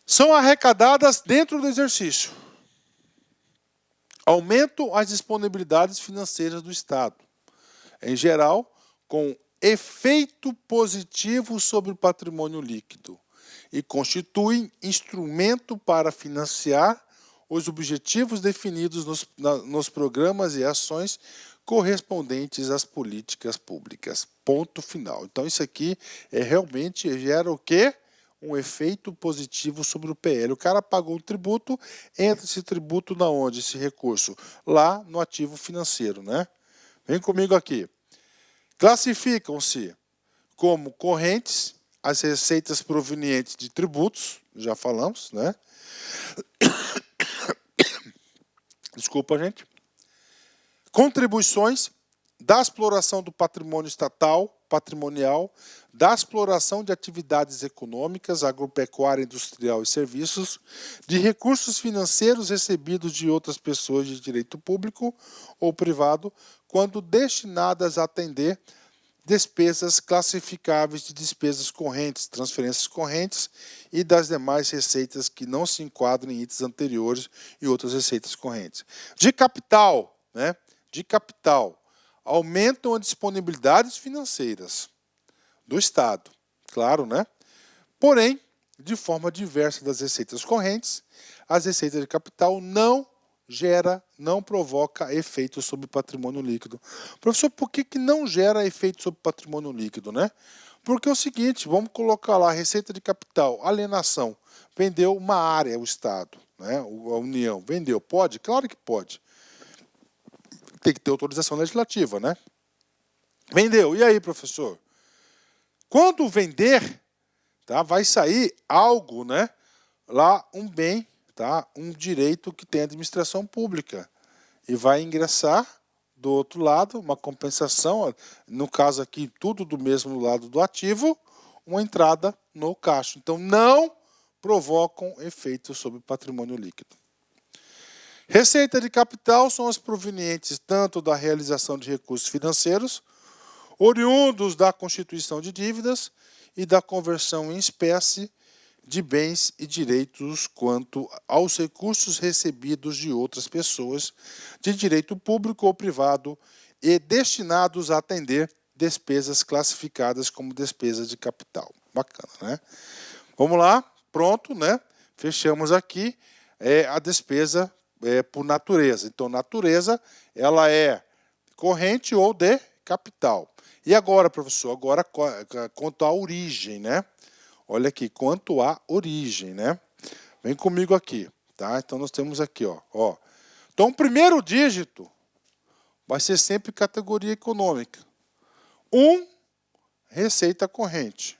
São arrecadadas dentro do exercício. Aumentam as disponibilidades financeiras do Estado. Em geral, com efeito positivo sobre o patrimônio líquido. E constituem instrumento para financiar os objetivos definidos nos programas e ações correspondentes às políticas públicas. Ponto final. Então, isso aqui realmente gera o quê? Um efeito positivo sobre o PL. O cara pagou um tributo, entra esse tributo na onde? Esse recurso? Lá no ativo financeiro, né? Vem comigo aqui. Classificam-se como correntes as receitas provenientes de tributos, já falamos, né? Desculpa, gente. Contribuições da exploração do patrimônio estatal, patrimonial, da exploração de atividades econômicas, agropecuária, industrial e serviços, de recursos financeiros recebidos de outras pessoas de direito público ou privado, quando destinadas a atender despesas classificáveis de despesas correntes, transferências correntes e das demais receitas que não se enquadram em itens anteriores e outras receitas correntes. De capital, né? De capital, aumentam as disponibilidades financeiras do Estado, claro, né? Porém, de forma diversa das receitas correntes, as receitas de capital não provoca efeito sobre o patrimônio líquido. Professor, por que não gera efeito sobre o patrimônio líquido, né? Porque é o seguinte, vamos colocar lá receita de capital, alienação, vendeu uma área o Estado, né? A União, vendeu, pode? Claro que pode. tem que ter autorização legislativa, né? Vendeu. E aí, professor? Quando vender, tá, vai sair algo, né? Lá um bem, tá? Um direito que tem administração pública. E vai ingressar do outro lado uma compensação, no caso aqui tudo do mesmo lado do ativo, uma entrada no caixa. Então não provocam efeitos sobre patrimônio líquido. Receita de capital são as provenientes tanto da realização de recursos financeiros, oriundos da constituição de dívidas e da conversão em espécie de bens e direitos quanto aos recursos recebidos de outras pessoas de direito público ou privado e destinados a atender despesas classificadas como despesas de capital. Bacana, né? Vamos lá, pronto, né? Fechamos aqui a despesa por natureza. Então, natureza, ela é corrente ou de capital. E agora, professor, agora quanto à origem, né? Olha aqui, quanto à origem, né? Vem comigo aqui, tá? Então, nós temos aqui, ó. Então, o primeiro dígito vai ser sempre categoria econômica. 1, receita corrente.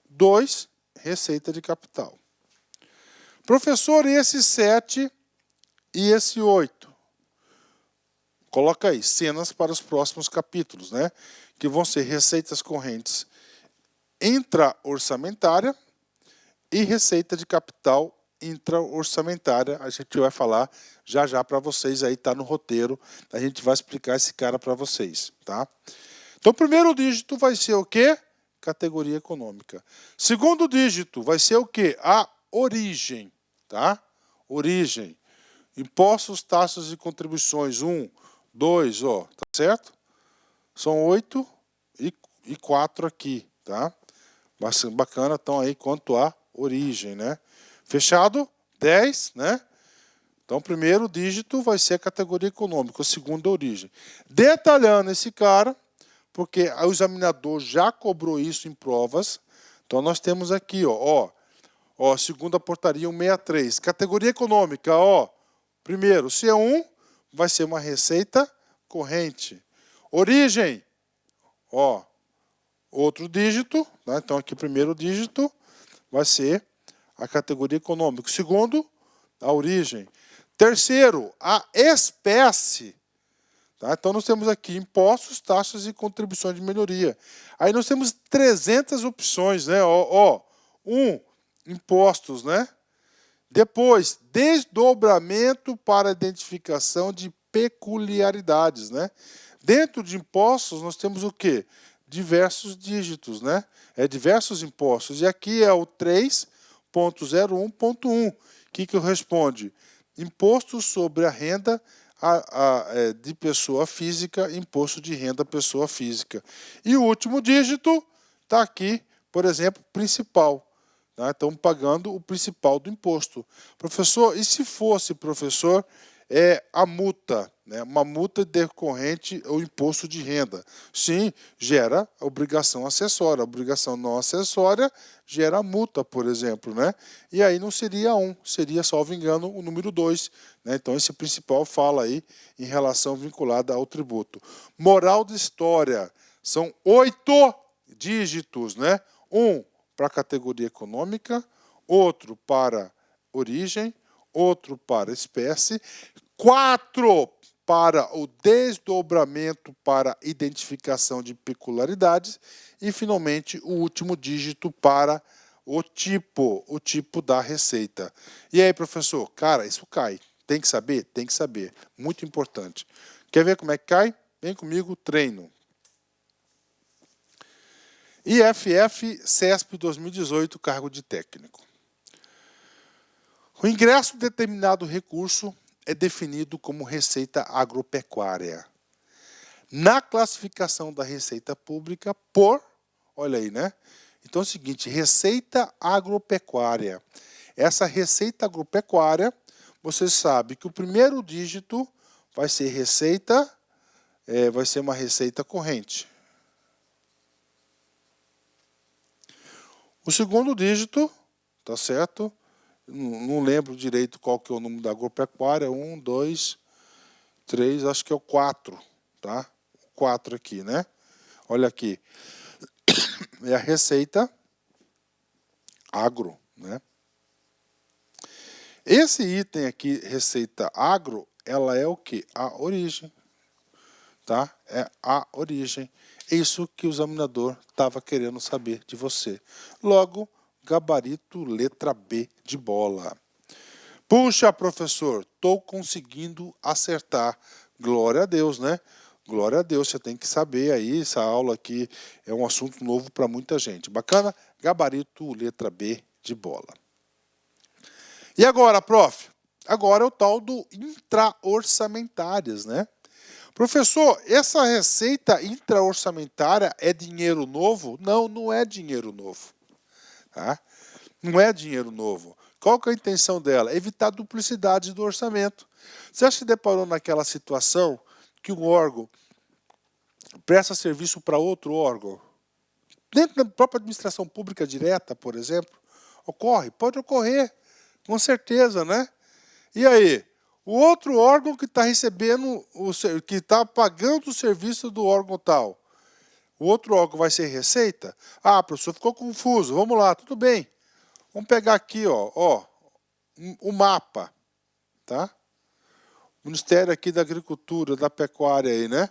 2, receita de capital. Professor, e esse 7 e esse 8? Coloca aí, cenas para os próximos capítulos, né? Que vão ser receitas correntes intra-orçamentária e receita de capital intra-orçamentária. A gente vai falar já para vocês, aí tá no roteiro, a gente vai explicar esse cara para vocês, tá? Então, o primeiro dígito vai ser o quê? Categoria econômica. Segundo dígito vai ser o quê? A origem, tá? Origem. Impostos, taxas e contribuições. 1, 2, ó, tá certo? São 8 e 4 aqui, tá? Bastante bacana, então aí quanto à origem, né? Fechado? 10, né? Então, o primeiro dígito vai ser a categoria econômica, o segundo a origem. Detalhando esse cara, porque o examinador já cobrou isso em provas. Então, nós temos aqui, ó, segunda portaria 163. Categoria econômica, ó. Primeiro, C1 vai ser uma receita corrente. Origem, ó, outro dígito, né? Então, aqui, primeiro dígito vai ser a categoria econômica. Segundo, a origem. Terceiro, a espécie. Tá? Então, nós temos aqui impostos, taxas e contribuições de melhoria. Aí nós temos 300 opções, né? Impostos, né? Depois, desdobramento para identificação de peculiaridades, né? Dentro de impostos, nós temos o quê? Diversos dígitos, né? Diversos impostos. E aqui é o 3.01.1, que corresponde imposto sobre a renda de pessoa física, imposto de renda pessoa física. E o último dígito está aqui, por exemplo, principal. Tá? Estamos pagando o principal do imposto. Professor, e se fosse, professor, a multa, né? Uma multa decorrente ao imposto de renda? Sim, gera obrigação acessória. A obrigação não acessória gera multa, por exemplo, né? E aí não seria 1, seria, salvo engano, o número 2. Né? Então, esse principal fala aí em relação vinculada ao tributo. Moral de história, são 8 dígitos, né? 1 para a categoria econômica, outro para origem, outro para espécie, 4 para o desdobramento para identificação de peculiaridades e, finalmente, o último dígito para o tipo da receita. E aí, professor? Cara, isso cai. Tem que saber? Tem que saber. Muito importante. Quer ver como é que cai? Vem comigo, treino. IFF CESP 2018, cargo de técnico. O ingresso de determinado recurso é definido como receita agropecuária. Na classificação da receita pública olha aí, né? Então é o seguinte, receita agropecuária. Essa receita agropecuária, você sabe que o primeiro dígito vai ser vai ser uma receita corrente. O segundo dígito, tá certo? Não lembro direito qual que é o número da agropecuária, 1, 2, 3, acho que é o 4, tá? O 4 aqui, né? Olha aqui. É a receita agro, né? Esse item aqui, receita agro, ela é o quê? A origem, tá? É a origem. É isso que o examinador estava querendo saber de você. Logo, gabarito letra B de bola. Puxa, professor, estou conseguindo acertar. Glória a Deus, né? Glória a Deus, você tem que saber aí, essa aula aqui é um assunto novo para muita gente. Bacana? Gabarito letra B de bola. E agora, prof? Agora é o tal do intra-orçamentárias, né? Professor, essa receita intra-orçamentária é dinheiro novo? Não, não é dinheiro novo. Tá? Não é dinheiro novo. Qual que é a intenção dela? Evitar duplicidade do orçamento. Você já se deparou naquela situação que um órgão presta serviço para outro órgão? Dentro da própria administração pública direta, por exemplo, ocorre? Pode ocorrer, com certeza, né? E aí? O outro órgão que está recebendo, que está pagando o serviço do órgão tal, o outro órgão vai ser receita? Ah, professor, ficou confuso. Vamos lá, tudo bem. Vamos pegar aqui, ó, o mapa, tá? Ministério aqui da Agricultura, da Pecuária aí, né?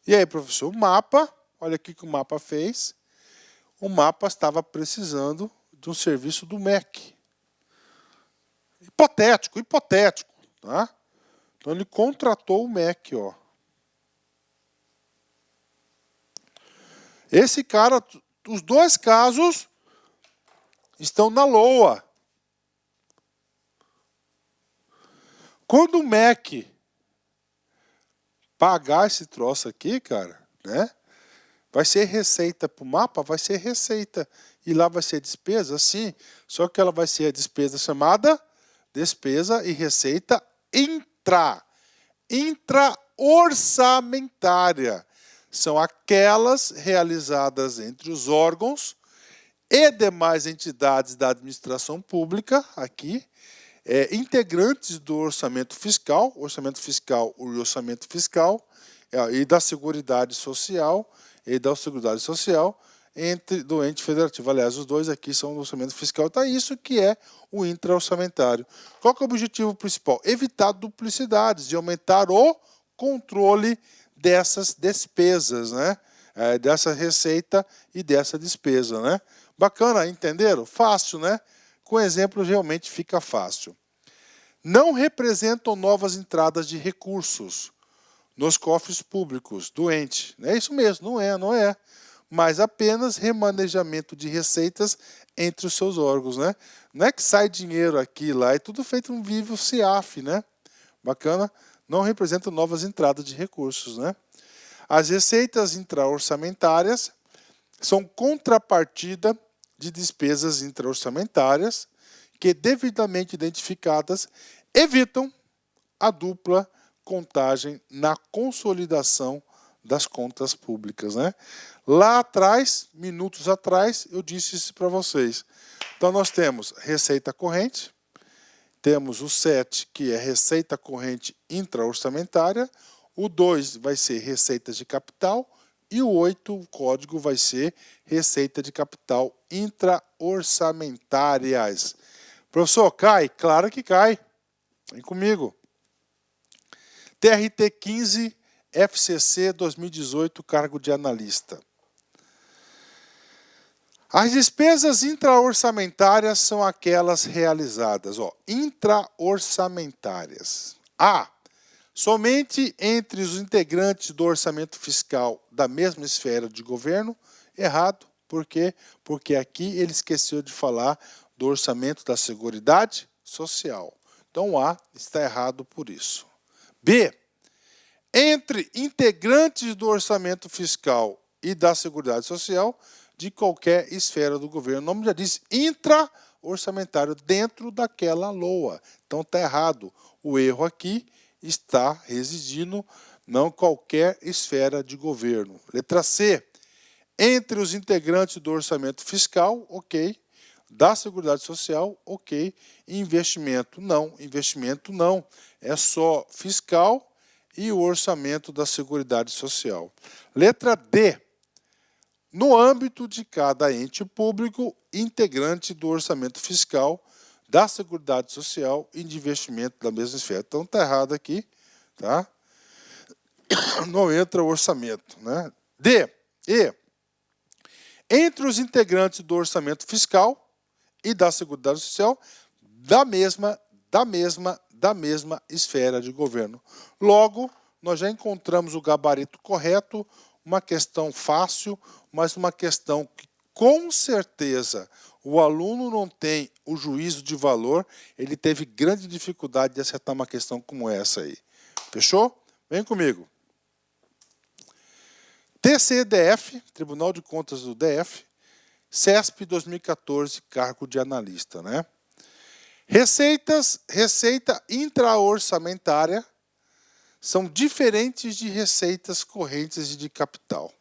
E aí, professor, o mapa, olha aqui que o mapa fez. O mapa estava precisando de um serviço do MEC. Hipotético, tá? Então ele contratou o MEC, ó. Esse cara, os dois casos estão na LOA. Quando o MEC pagar esse troço aqui, cara, né? Vai ser receita para o mapa, vai ser receita. E lá vai ser despesa, sim. Só que ela vai ser a despesa chamada despesa e receita intra-orçamentária. São aquelas realizadas entre os órgãos e demais entidades da administração pública, aqui, integrantes do orçamento fiscal e orçamento fiscal, e da Seguridade Social, do ente federativo. Aliás, os dois aqui são do orçamento fiscal. Então, isso que é o intra-orçamentário. Qual que é o objetivo principal? Evitar duplicidades e aumentar o controle dessas despesas, né? Dessa receita e dessa despesa, né? Bacana, entenderam? Fácil, né? Com exemplo, realmente fica fácil. Não representam novas entradas de recursos nos cofres públicos do ente. É isso mesmo, não é. Mas apenas remanejamento de receitas entre os seus órgãos, né? Não é que sai dinheiro aqui e lá, é tudo feito um vivo CIAF, né? Bacana? Não representam novas entradas de recursos, né? As receitas intra-orçamentárias são contrapartida de despesas intra-orçamentárias que, devidamente identificadas, evitam a dupla contagem na consolidação das contas públicas, né? Lá atrás, minutos atrás, eu disse isso para vocês. Então, nós temos receita corrente, temos o 7, que é receita corrente intra-orçamentária, o 2 vai ser receita de capital, e o 8, o código, vai ser receita de capital intra-orçamentárias. Professor, cai? Claro que cai. Vem comigo. TRT 15, FCC 2018, cargo de analista. As despesas intra-orçamentárias são aquelas realizadas, intra-orçamentárias. A. Somente entre os integrantes do orçamento fiscal da mesma esfera de governo. Errado. Por quê? Porque aqui ele esqueceu de falar do orçamento da Seguridade Social. Então, A está errado por isso. B. Entre integrantes do orçamento fiscal e da Seguridade Social de qualquer esfera do governo. O nome já diz intra-orçamentário, dentro daquela LOA. Então, está errado. O erro aqui está residindo não qualquer esfera de governo. Letra C. Entre os integrantes do orçamento fiscal, ok. Da Seguridade Social, ok. Investimento, não. Investimento, não. É só fiscal e o orçamento da Seguridade Social. Letra D. No âmbito de cada ente público integrante do orçamento fiscal, da Seguridade Social e de investimento da mesma esfera. Então está errado aqui, tá? Não entra o orçamento, né? D. E. Entre os integrantes do orçamento fiscal e da Seguridade Social, da mesma esfera de governo. Logo, nós já encontramos o gabarito correto, uma questão fácil, mas uma questão que, com certeza, o aluno não tem o juízo de valor, ele teve grande dificuldade de acertar uma questão como essa aí. Fechou? Vem comigo. TCE-DF, Tribunal de Contas do DF, CESP 2014, cargo de analista, né? Receita intraorçamentária são diferentes de receitas correntes e de capital.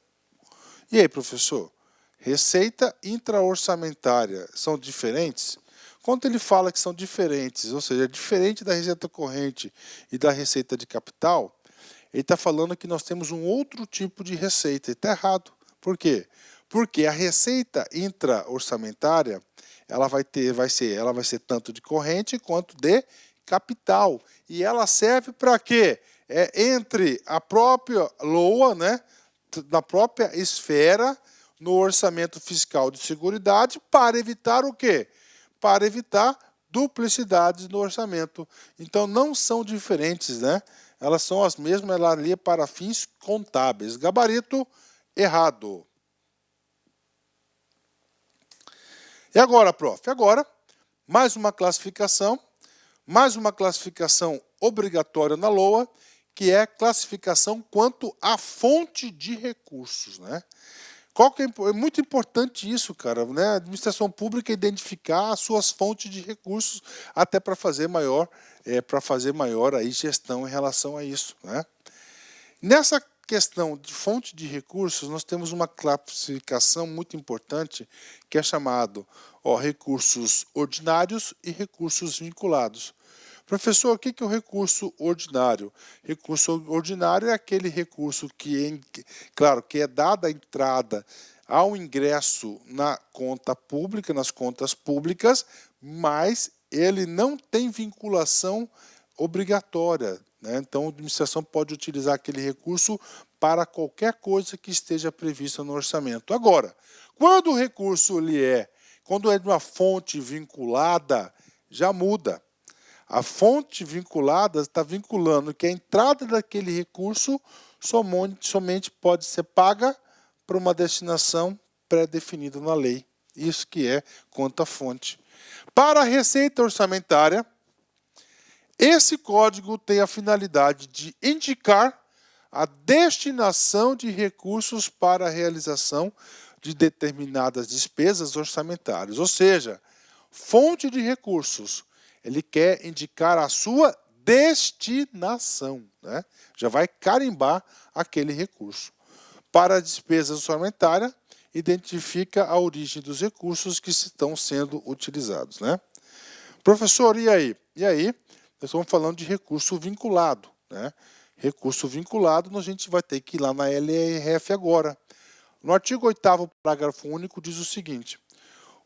E aí, professor? Receita intraorçamentária são diferentes? Quando ele fala que são diferentes, ou seja, diferente da receita corrente e da receita de capital, ele está falando que nós temos um outro tipo de receita. E está errado. Por quê? Porque a receita intraorçamentária ela vai ser tanto de corrente quanto de capital. E ela serve para quê? Entre a própria LOA, né, na própria esfera, no orçamento fiscal de seguridade, para evitar o quê? Para evitar duplicidades no orçamento. Então não são diferentes, né? Elas são as mesmas, ela ali é para fins contábeis. Gabarito errado. E agora, prof? Agora, mais uma classificação obrigatória na LOA, que é classificação quanto à fonte de recursos, né? É muito importante isso, cara, né? A administração pública identificar as suas fontes de recursos até para fazer maior, aí gestão em relação a isso, né? Nessa questão de fonte de recursos, nós temos uma classificação muito importante que é chamado recursos ordinários e recursos vinculados. Professor, o que é o recurso ordinário? Recurso ordinário é aquele recurso que é dada a entrada ao ingresso na conta pública, nas contas públicas, mas ele não tem vinculação obrigatória, né? Então, a administração pode utilizar aquele recurso para qualquer coisa que esteja prevista no orçamento. Agora, quando o recurso quando é de uma fonte vinculada, já muda. A fonte vinculada está vinculando que a entrada daquele recurso somente pode ser paga para uma destinação pré-definida na lei. Isso que é conta-fonte. Para a receita orçamentária, esse código tem a finalidade de indicar a destinação de recursos para a realização de determinadas despesas orçamentárias. Ou seja, fonte de recursos, ele quer indicar a sua destinação, né? Já vai carimbar aquele recurso. Para a despesa orçamentária, identifica a origem dos recursos que estão sendo utilizados, né? Professor, e aí? Nós estamos falando de recurso vinculado, né? Recurso vinculado, a gente vai ter que ir lá na LRF agora. No artigo 8º, parágrafo único, diz o seguinte: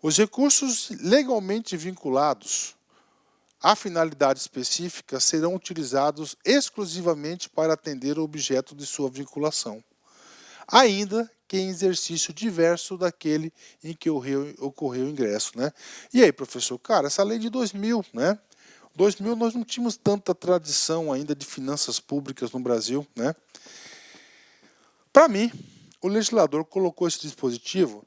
os recursos legalmente vinculados à finalidade específica serão utilizados exclusivamente para atender o objeto de sua vinculação, ainda que em exercício diverso daquele em que ocorreu o ingresso, né? E aí, professor, cara, essa lei de 2000, né? 2000 nós não tínhamos tanta tradição ainda de finanças públicas no Brasil, né? Para mim, o legislador colocou esse dispositivo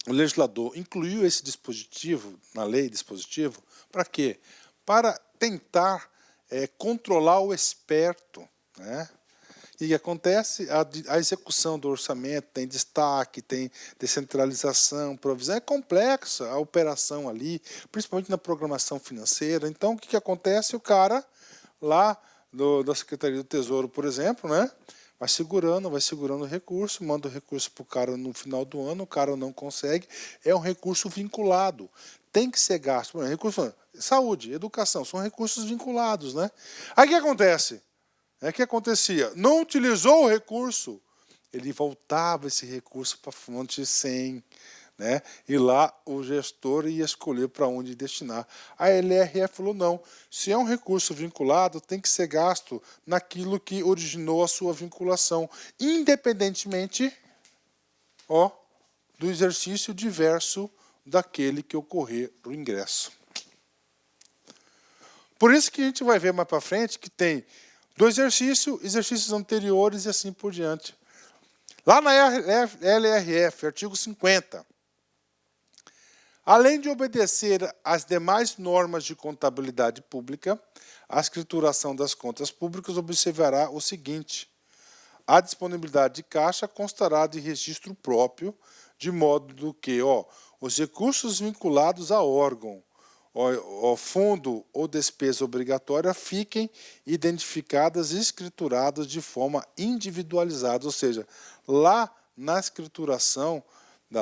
o legislador incluiu esse dispositivo na lei, para quê? Para tentar controlar o esperto, né? E o que acontece? A execução do orçamento tem destaque, tem descentralização, provisão. É complexa a operação ali, principalmente na programação financeira. Então, o que acontece? O cara lá da Secretaria do Tesouro, por exemplo, né? Vai segurando o recurso, manda o recurso para o cara no final do ano, o cara não consegue. É um recurso vinculado. Tem que ser gasto. Por exemplo, recurso, saúde, educação, são recursos vinculados, né? Aí o que acontece? O que acontecia? Não utilizou o recurso, ele voltava esse recurso para a fonte 100, né? E lá o gestor ia escolher para onde destinar. A LRF falou, não, se é um recurso vinculado, tem que ser gasto naquilo que originou a sua vinculação, independentemente do exercício diverso daquele que ocorrer o ingresso. Por isso que a gente vai ver mais para frente que tem do exercícios anteriores e assim por diante. Lá na LRF, artigo 50, além de obedecer às demais normas de contabilidade pública, a escrituração das contas públicas observará o seguinte: a disponibilidade de caixa constará de registro próprio, de modo que os recursos vinculados a órgão, o fundo ou despesa obrigatória fiquem identificadas e escrituradas de forma individualizada, ou seja, lá na escrituração, na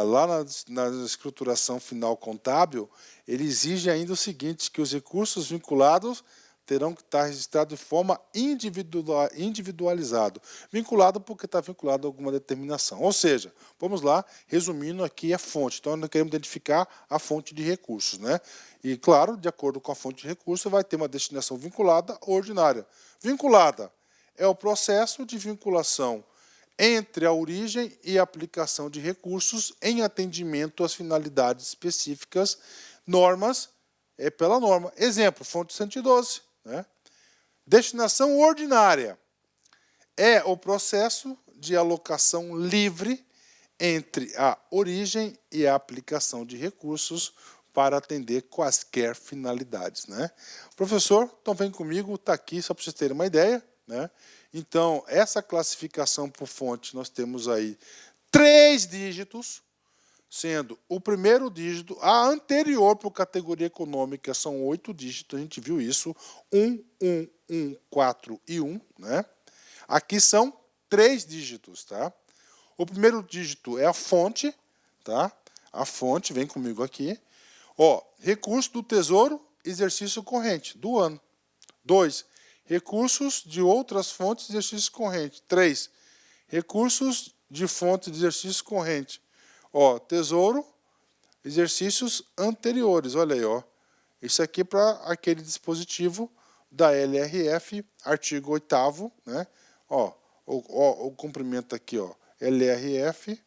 escrituração final contábil, ele exige ainda o seguinte, que os recursos vinculados terão que estar registrados de forma individualizada. Vinculado porque está vinculado a alguma determinação. Ou seja, vamos lá, resumindo aqui a fonte. Então, nós queremos identificar a fonte de recursos, né? E, claro, de acordo com a fonte de recursos, vai ter uma destinação vinculada ou ordinária. Vinculada é o processo de vinculação entre a origem e a aplicação de recursos em atendimento às finalidades específicas, normas pela norma. Exemplo, fonte 112. Né? Destinação ordinária é o processo de alocação livre entre a origem e a aplicação de recursos para atender quaisquer finalidades. Né? Professor, então vem comigo, está aqui só para vocês terem uma ideia. Né? Então, essa classificação por fonte, nós temos aí 3 dígitos, sendo o primeiro dígito, a anterior para a categoria econômica são 8 dígitos, a gente viu isso, 1, 1, 1, 4 e 1. Né? Aqui são 3 dígitos. Tá? O primeiro dígito é a fonte, tá? A fonte, vem comigo aqui. Recurso do Tesouro, exercício corrente, do ano. 2, recursos de outras fontes de exercício corrente. 3, recursos de fonte de exercício corrente. Tesouro, exercícios anteriores, olha aí, Isso aqui para aquele dispositivo da LRF, artigo 8º, né? O comprimento aqui, LRF,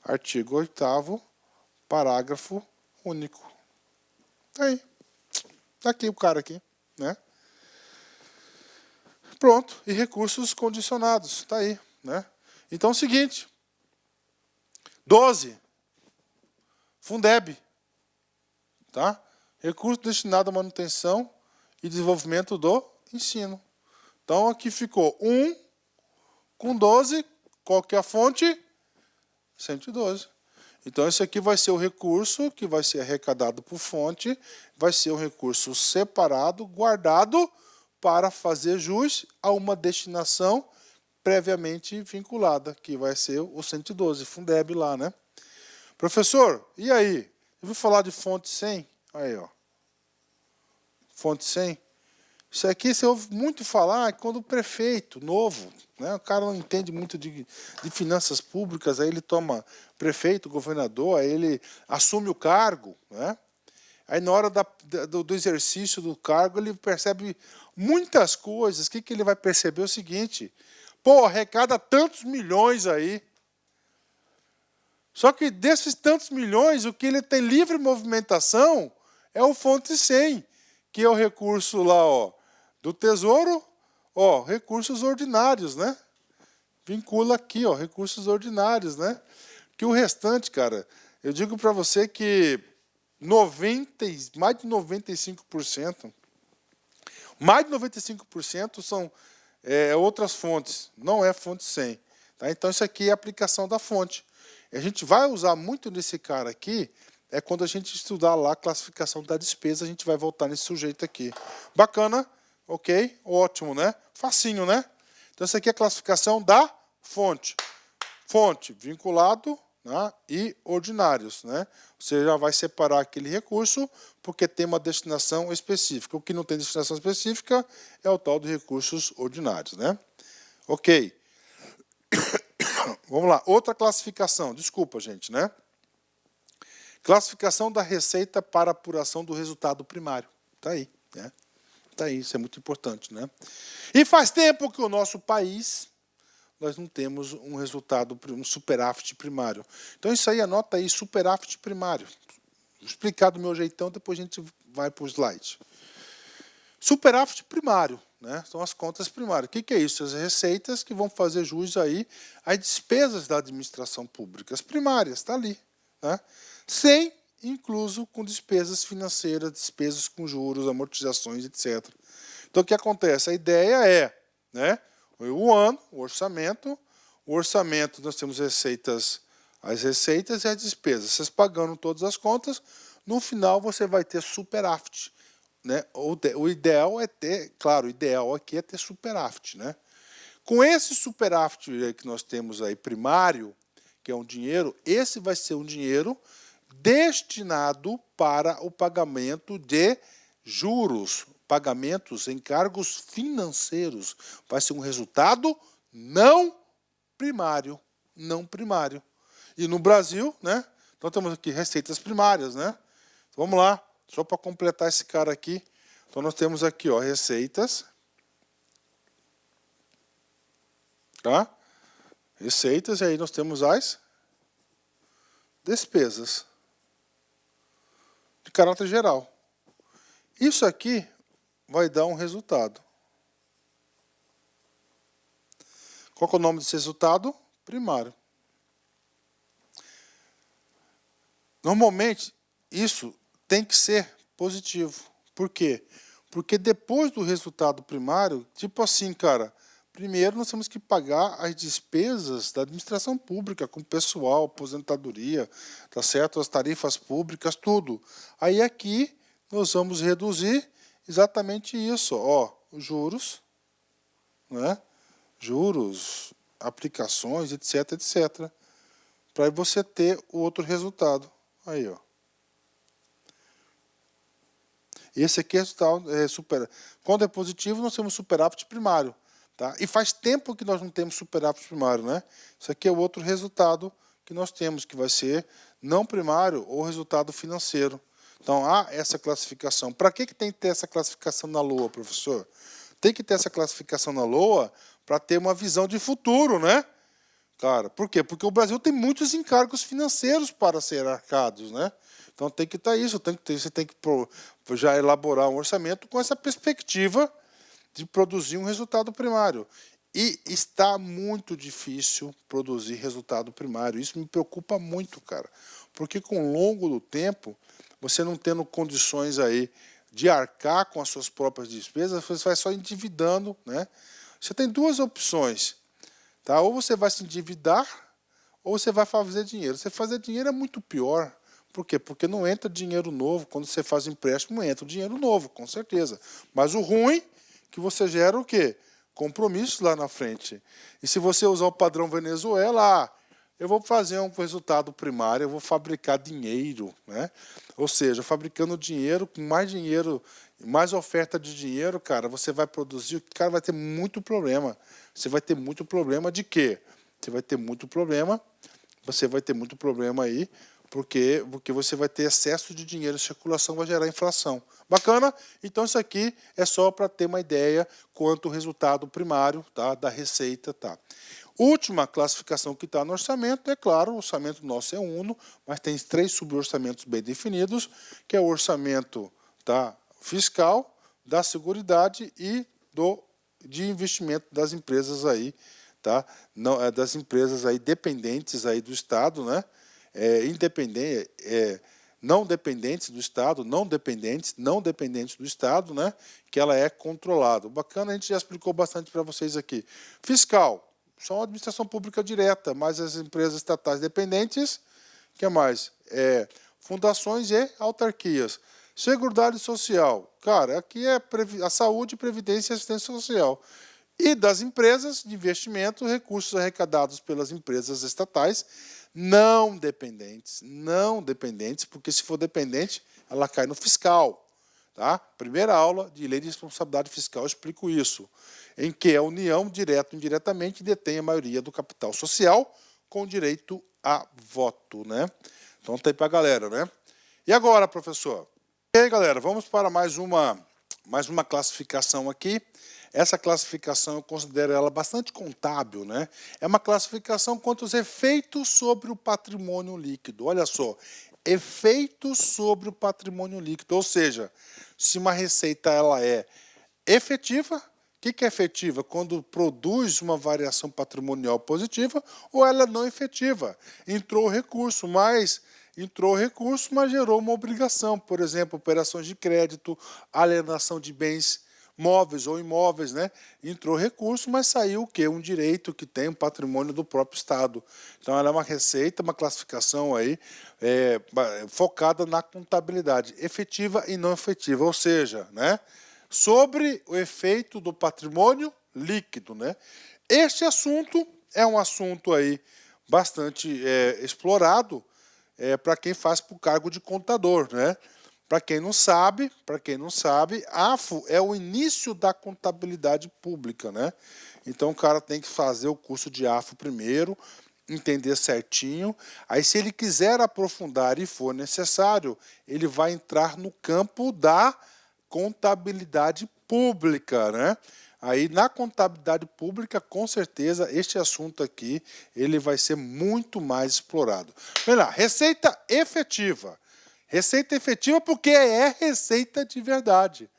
artigo 8º, parágrafo único. Tá aí. Tá aqui o cara aqui, né? Pronto, e recursos condicionados, tá aí, né? Então é o seguinte, 12, Fundeb, tá? Recurso destinado à manutenção e desenvolvimento do ensino. Então aqui ficou 1 com 12, qual que é a fonte? 112. Então esse aqui vai ser o recurso que vai ser arrecadado por fonte, vai ser um recurso separado, guardado, para fazer jus a uma destinação previamente vinculada, que vai ser o 112, Fundeb lá, né? Professor, e aí? Eu ouvi falar de fonte 100? Aí, Fonte 100. Isso aqui você ouve muito falar quando o prefeito novo, né? O cara não entende muito de finanças públicas, aí ele toma prefeito, governador, aí ele assume o cargo, né? Aí na hora do exercício do cargo ele percebe muitas coisas. O que ele vai perceber é o seguinte: arrecada tantos milhões aí. Só que desses tantos milhões, o que ele tem livre movimentação é o fonte 100, que é o recurso lá, do Tesouro, recursos ordinários, né? Vincula aqui, recursos ordinários, né? Que o restante, cara, eu digo para você que mais de 95% são outras fontes, não é fonte 100. Tá? Então, isso aqui é a aplicação da fonte. A gente vai usar muito nesse cara aqui, quando a gente estudar lá a classificação da despesa, a gente vai voltar nesse sujeito aqui. Bacana? Ok? Ótimo, né? Facinho, né? Então, essa aqui é a classificação da fonte. Fonte, vinculado, né, e ordinários, né? Você já vai separar aquele recurso porque tem uma destinação específica. O que não tem destinação específica é o tal de recursos ordinários, né? Ok. Vamos lá. Outra classificação. Desculpa, gente, né? Classificação da receita para apuração do resultado primário. Está aí, né? Está aí, isso é muito importante, né? E faz tempo que o nosso país nós não temos um resultado, um superávit primário. Então, isso aí, anota aí, superávit primário. Vou explicar do meu jeitão, depois a gente vai para o slide. Superávit primário, né? São as contas primárias. O que é isso? As receitas que vão fazer jus aí às despesas da administração pública. As primárias, está ali. Né? Sem incluso com despesas financeiras, despesas com juros, amortizações, etc. Então, o que acontece? A ideia é, né, o ano, o orçamento, nós temos receitas, as receitas e as despesas. Vocês pagando todas as contas, no final você vai ter superávit. Né? O ideal é ter, claro, o ideal aqui é ter superávit. Né? Com esse superávit que nós temos aí primário, que é um dinheiro, esse vai ser um dinheiro destinado para o pagamento de juros, pagamentos, encargos financeiros. Vai ser um resultado não primário. Não primário. E no Brasil, né? Então temos aqui receitas primárias, né? Então, vamos lá, só para completar esse cara aqui. Então nós temos aqui, ó, receitas. Tá? Receitas, e aí nós temos as despesas de caráter geral. Isso aqui vai dar um resultado. Qual que é o nome desse resultado? Primário. Normalmente, isso tem que ser positivo. Por quê? Porque depois do resultado primário, tipo assim, cara, primeiro nós temos que pagar as despesas da administração pública, com pessoal, aposentadoria, tá certo? As tarifas públicas, tudo. Aí aqui nós vamos reduzir exatamente isso, ó, os juros, né? Juros, aplicações, etc, etc. Para você ter o outro resultado. Aí, ó. Esse aqui é super. Quando é positivo, nós temos superávit primário. Tá? E faz tempo que nós não temos superávit primário, né? Isso aqui é o outro resultado que nós temos, que vai ser não primário ou resultado financeiro. Então, há essa classificação. Para que tem que ter essa classificação na LOA, professor? Tem que ter essa classificação na LOA para ter uma visão de futuro, né? Cara, por quê? Porque o Brasil tem muitos encargos financeiros para ser arcados, né? Então tem que estar isso, você tem que já elaborar um orçamento com essa perspectiva de produzir um resultado primário. E está muito difícil produzir resultado primário. Isso me preocupa muito, cara. Porque com o longo do tempo, você não tendo condições aí de arcar com as suas próprias despesas, você vai só endividando, né? Você tem duas opções. Tá? Ou você vai se endividar, ou você vai fazer dinheiro. Você fazer dinheiro é muito pior. Por quê? Porque não entra dinheiro novo. Quando você faz empréstimo, entra dinheiro novo, com certeza. Mas o ruim é que você gera o quê? Compromissos lá na frente. E se você usar o padrão Venezuela, eu vou fazer um resultado primário, eu vou fabricar dinheiro. Né? Ou seja, fabricando dinheiro, com mais oferta de dinheiro, cara, você vai produzir, o cara vai ter muito problema. Você vai ter muito problema de quê? Você vai ter muito problema aí, porque você vai ter excesso de dinheiro em circulação, vai gerar inflação. Bacana? Então isso aqui é só para ter uma ideia quanto o resultado primário, tá, da receita. Tá. Última classificação que está no orçamento, é claro, o orçamento nosso é uno, mas tem 3 suborçamentos bem definidos, que é o orçamento, tá, fiscal, da seguridade e de investimento das empresas aí, tá? Não, das empresas aí dependentes aí do Estado, né? Independente, não dependentes do Estado, não dependentes do Estado, né, que ela é controlada. Bacana, a gente já explicou bastante para vocês aqui. Fiscal, só uma administração pública direta, mas as empresas estatais dependentes, o que mais? Fundações e autarquias. Seguridade Social, cara, aqui é a saúde, previdência e assistência social. E das empresas de investimento, recursos arrecadados pelas empresas estatais não dependentes, porque se for dependente, ela cai no fiscal. Tá? Primeira aula de Lei de Responsabilidade Fiscal, eu explico isso, em que a União, direto ou indiretamente, detém a maioria do capital social com direito a voto. Né? Então tá aí para a galera, né? E agora, professor? E aí, galera, vamos para mais uma classificação aqui. Essa classificação eu considero ela bastante contábil, né? É uma classificação quanto aos efeitos sobre o patrimônio líquido. Olha só, efeitos sobre o patrimônio líquido, ou seja, se uma receita ela é efetiva, o que é efetiva? Quando produz uma variação patrimonial positiva, ou ela é não efetiva. Entrou recurso, mas gerou uma obrigação, por exemplo, operações de crédito, alienação de bens móveis ou imóveis, né? Entrou recurso, mas saiu o quê? Um direito que tem um patrimônio do próprio Estado. Então, ela é uma receita, uma classificação aí focada na contabilidade efetiva e não efetiva, ou seja, né? Sobre o efeito do patrimônio líquido, né? Este assunto é um assunto aí bastante explorado para quem faz para o cargo de contador, né? Para quem não sabe, AFO é o início da contabilidade pública, né? Então o cara tem que fazer o curso de AFO primeiro, entender certinho. Aí, se ele quiser aprofundar e for necessário, ele vai entrar no campo da contabilidade pública, né? Aí, na contabilidade pública, com certeza, este assunto aqui ele vai ser muito mais explorado. Vem lá, receita efetiva. Receita efetiva porque é receita de verdade.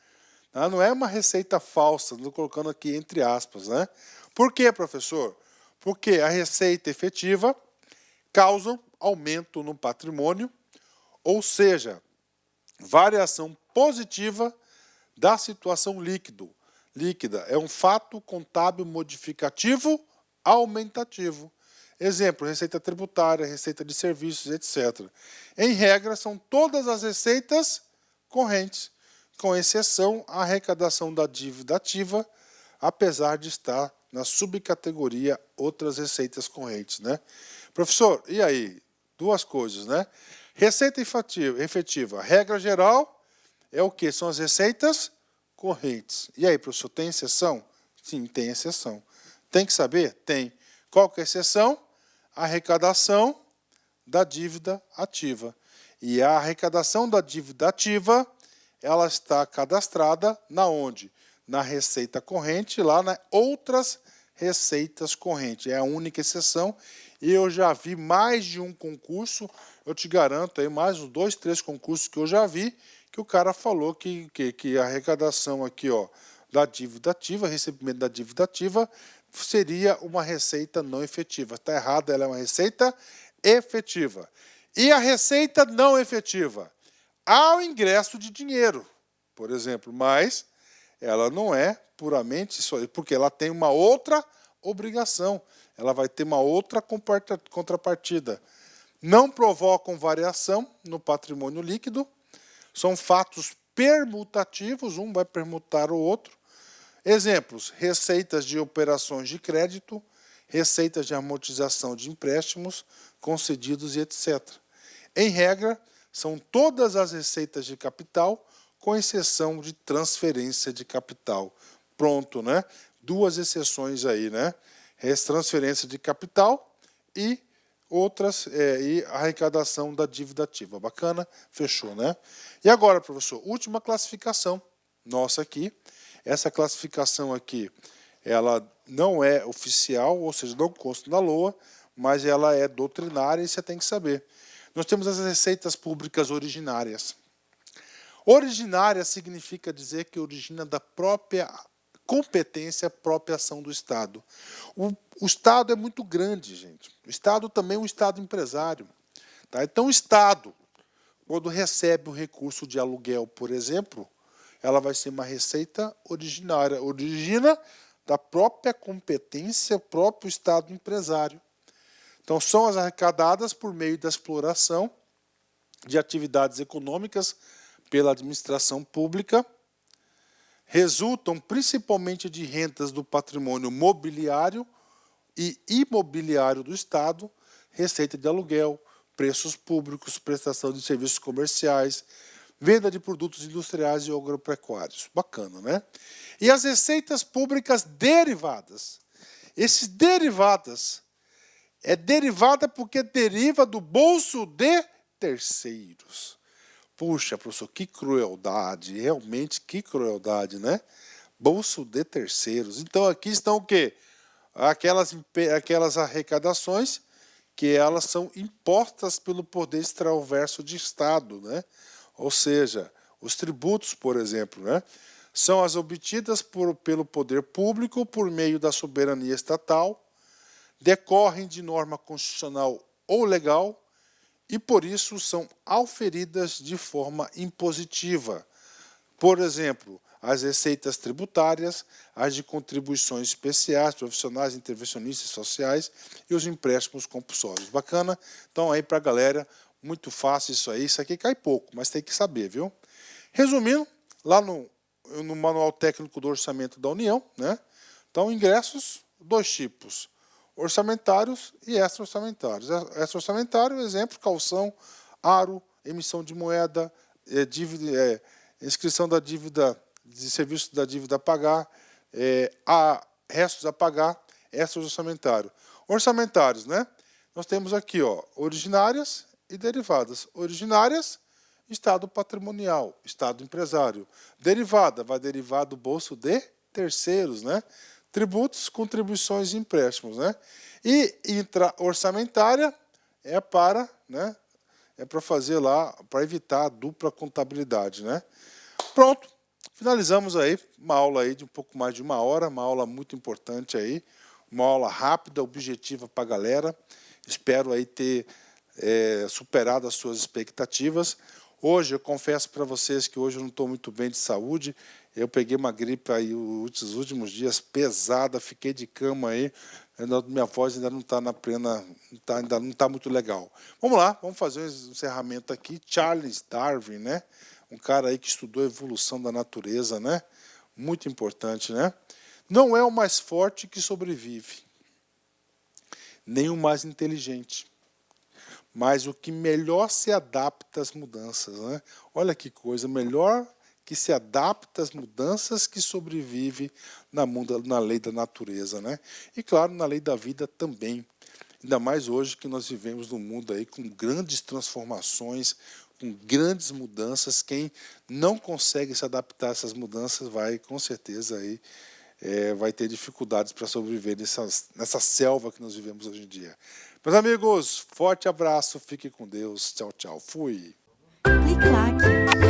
Tá? Não é uma receita falsa, estou colocando aqui entre aspas. Né? Por quê, professor? Porque a receita efetiva causa aumento no patrimônio, ou seja, variação positiva da situação líquida. É um fato contábil modificativo aumentativo. Exemplo, receita tributária, receita de serviços, etc. Em regra, são todas as receitas correntes, com exceção a arrecadação da dívida ativa, apesar de estar na subcategoria outras receitas correntes. Né? Professor, e aí? Duas coisas, né? Receita efetiva, regra geral, é o que? São as receitas correntes. E aí, professor, tem exceção? Sim, tem exceção. Tem que saber? Tem. Qual que é a exceção? A arrecadação da dívida ativa. E a arrecadação da dívida ativa, ela está cadastrada na onde? Na receita corrente, lá nas outras receitas correntes. É a única exceção. E eu já vi mais de um concurso, eu te garanto, aí mais uns 2, 3 concursos que eu já vi, que o cara falou que a arrecadação aqui, ó, da dívida ativa, recebimento da dívida ativa, seria uma receita não efetiva. Está errado, ela é uma receita efetiva. E a receita não efetiva? Há o ingresso de dinheiro, por exemplo, mas ela não é puramente isso aí, porque ela tem uma outra obrigação, ela vai ter uma outra contrapartida. Não provocam variação no patrimônio líquido, são fatos permutativos, um vai permutar o outro. Exemplos, receitas de operações de crédito, receitas de amortização de empréstimos concedidos e etc. Em regra, são todas as receitas de capital, com exceção de transferência de capital. Pronto, né? Duas exceções aí, né? Transferência de capital e outras, e arrecadação da dívida ativa. Bacana? Fechou, né? E agora, professor, última classificação nossa aqui. Essa classificação aqui, ela não é oficial, ou seja, não consta na LOA, mas ela é doutrinária e você tem que saber. Nós temos as receitas públicas originárias. Originária significa dizer que origina da própria competência, própria ação do Estado. O Estado é muito grande, gente. O Estado também é um Estado empresário. Tá? Então, o Estado, quando recebe o recurso de aluguel, por exemplo, ela vai ser uma receita originária, origina da própria competência, próprio Estado empresário. Então, são as arrecadadas por meio da exploração de atividades econômicas pela administração pública, resultam principalmente de rendas do patrimônio mobiliário e imobiliário do Estado, receita de aluguel, preços públicos, prestação de serviços comerciais, venda de produtos industriais e agropecuários. Bacana, né? E as receitas públicas derivadas. Esses derivadas é derivada porque deriva do bolso de terceiros. Puxa, professor, que crueldade, realmente que crueldade, né? Bolso de terceiros. Então aqui estão o quê? Aquelas arrecadações que elas são impostas pelo poder extraverso de Estado, né? Ou seja, os tributos, por exemplo, né? São as obtidas pelo poder público por meio da soberania estatal, decorrem de norma constitucional ou legal e, por isso, são auferidas de forma impositiva. Por exemplo, as receitas tributárias, as de contribuições especiais, profissionais, intervencionistas sociais e os empréstimos compulsórios. Bacana? Então, aí para a galera, muito fácil isso aqui cai pouco, mas tem que saber, viu? Resumindo, lá no Manual Técnico do Orçamento da União, né? Então, ingressos, dois tipos, orçamentários e extra-orçamentários. Extra-orçamentário, exemplo, calção, aro, emissão de moeda, dívida, inscrição da dívida, de serviço da dívida a pagar, restos a pagar, extra-orçamentário. Orçamentários, né? Nós temos aqui, ó, originárias e derivadas. Originárias, estado patrimonial, estado empresário. Derivada, vai derivar do bolso de terceiros, né? Tributos, contribuições e empréstimos, né? E intra-orçamentária é para, né? É para fazer lá, para evitar a dupla contabilidade, né? Pronto, finalizamos aí uma aula aí de um pouco mais de uma hora, uma aula muito importante aí, uma aula rápida, objetiva para a galera. Espero aí ter superado as suas expectativas. Hoje, eu confesso para vocês que hoje eu não estou muito bem de saúde. Eu peguei uma gripe aí os últimos dias pesada, fiquei de cama aí. Minha voz ainda não está na plena, ainda não está muito legal. Vamos lá, vamos fazer um encerramento aqui. Charles Darwin, né? Um cara aí que estudou a evolução da natureza, né? Muito importante, né? Não é o mais forte que sobrevive, nem o mais inteligente, mas o que melhor se adapta às mudanças, né? Olha que coisa, melhor que se adapta às mudanças que sobrevive na lei da natureza, né? E claro, na lei da vida também. Ainda mais hoje que nós vivemos num mundo aí com grandes transformações, com grandes mudanças. Quem não consegue se adaptar a essas mudanças vai, com certeza, aí, vai ter dificuldades para sobreviver nessa selva que nós vivemos hoje em dia. Meus amigos, forte abraço, fique com Deus, tchau, tchau, fui! Clique like.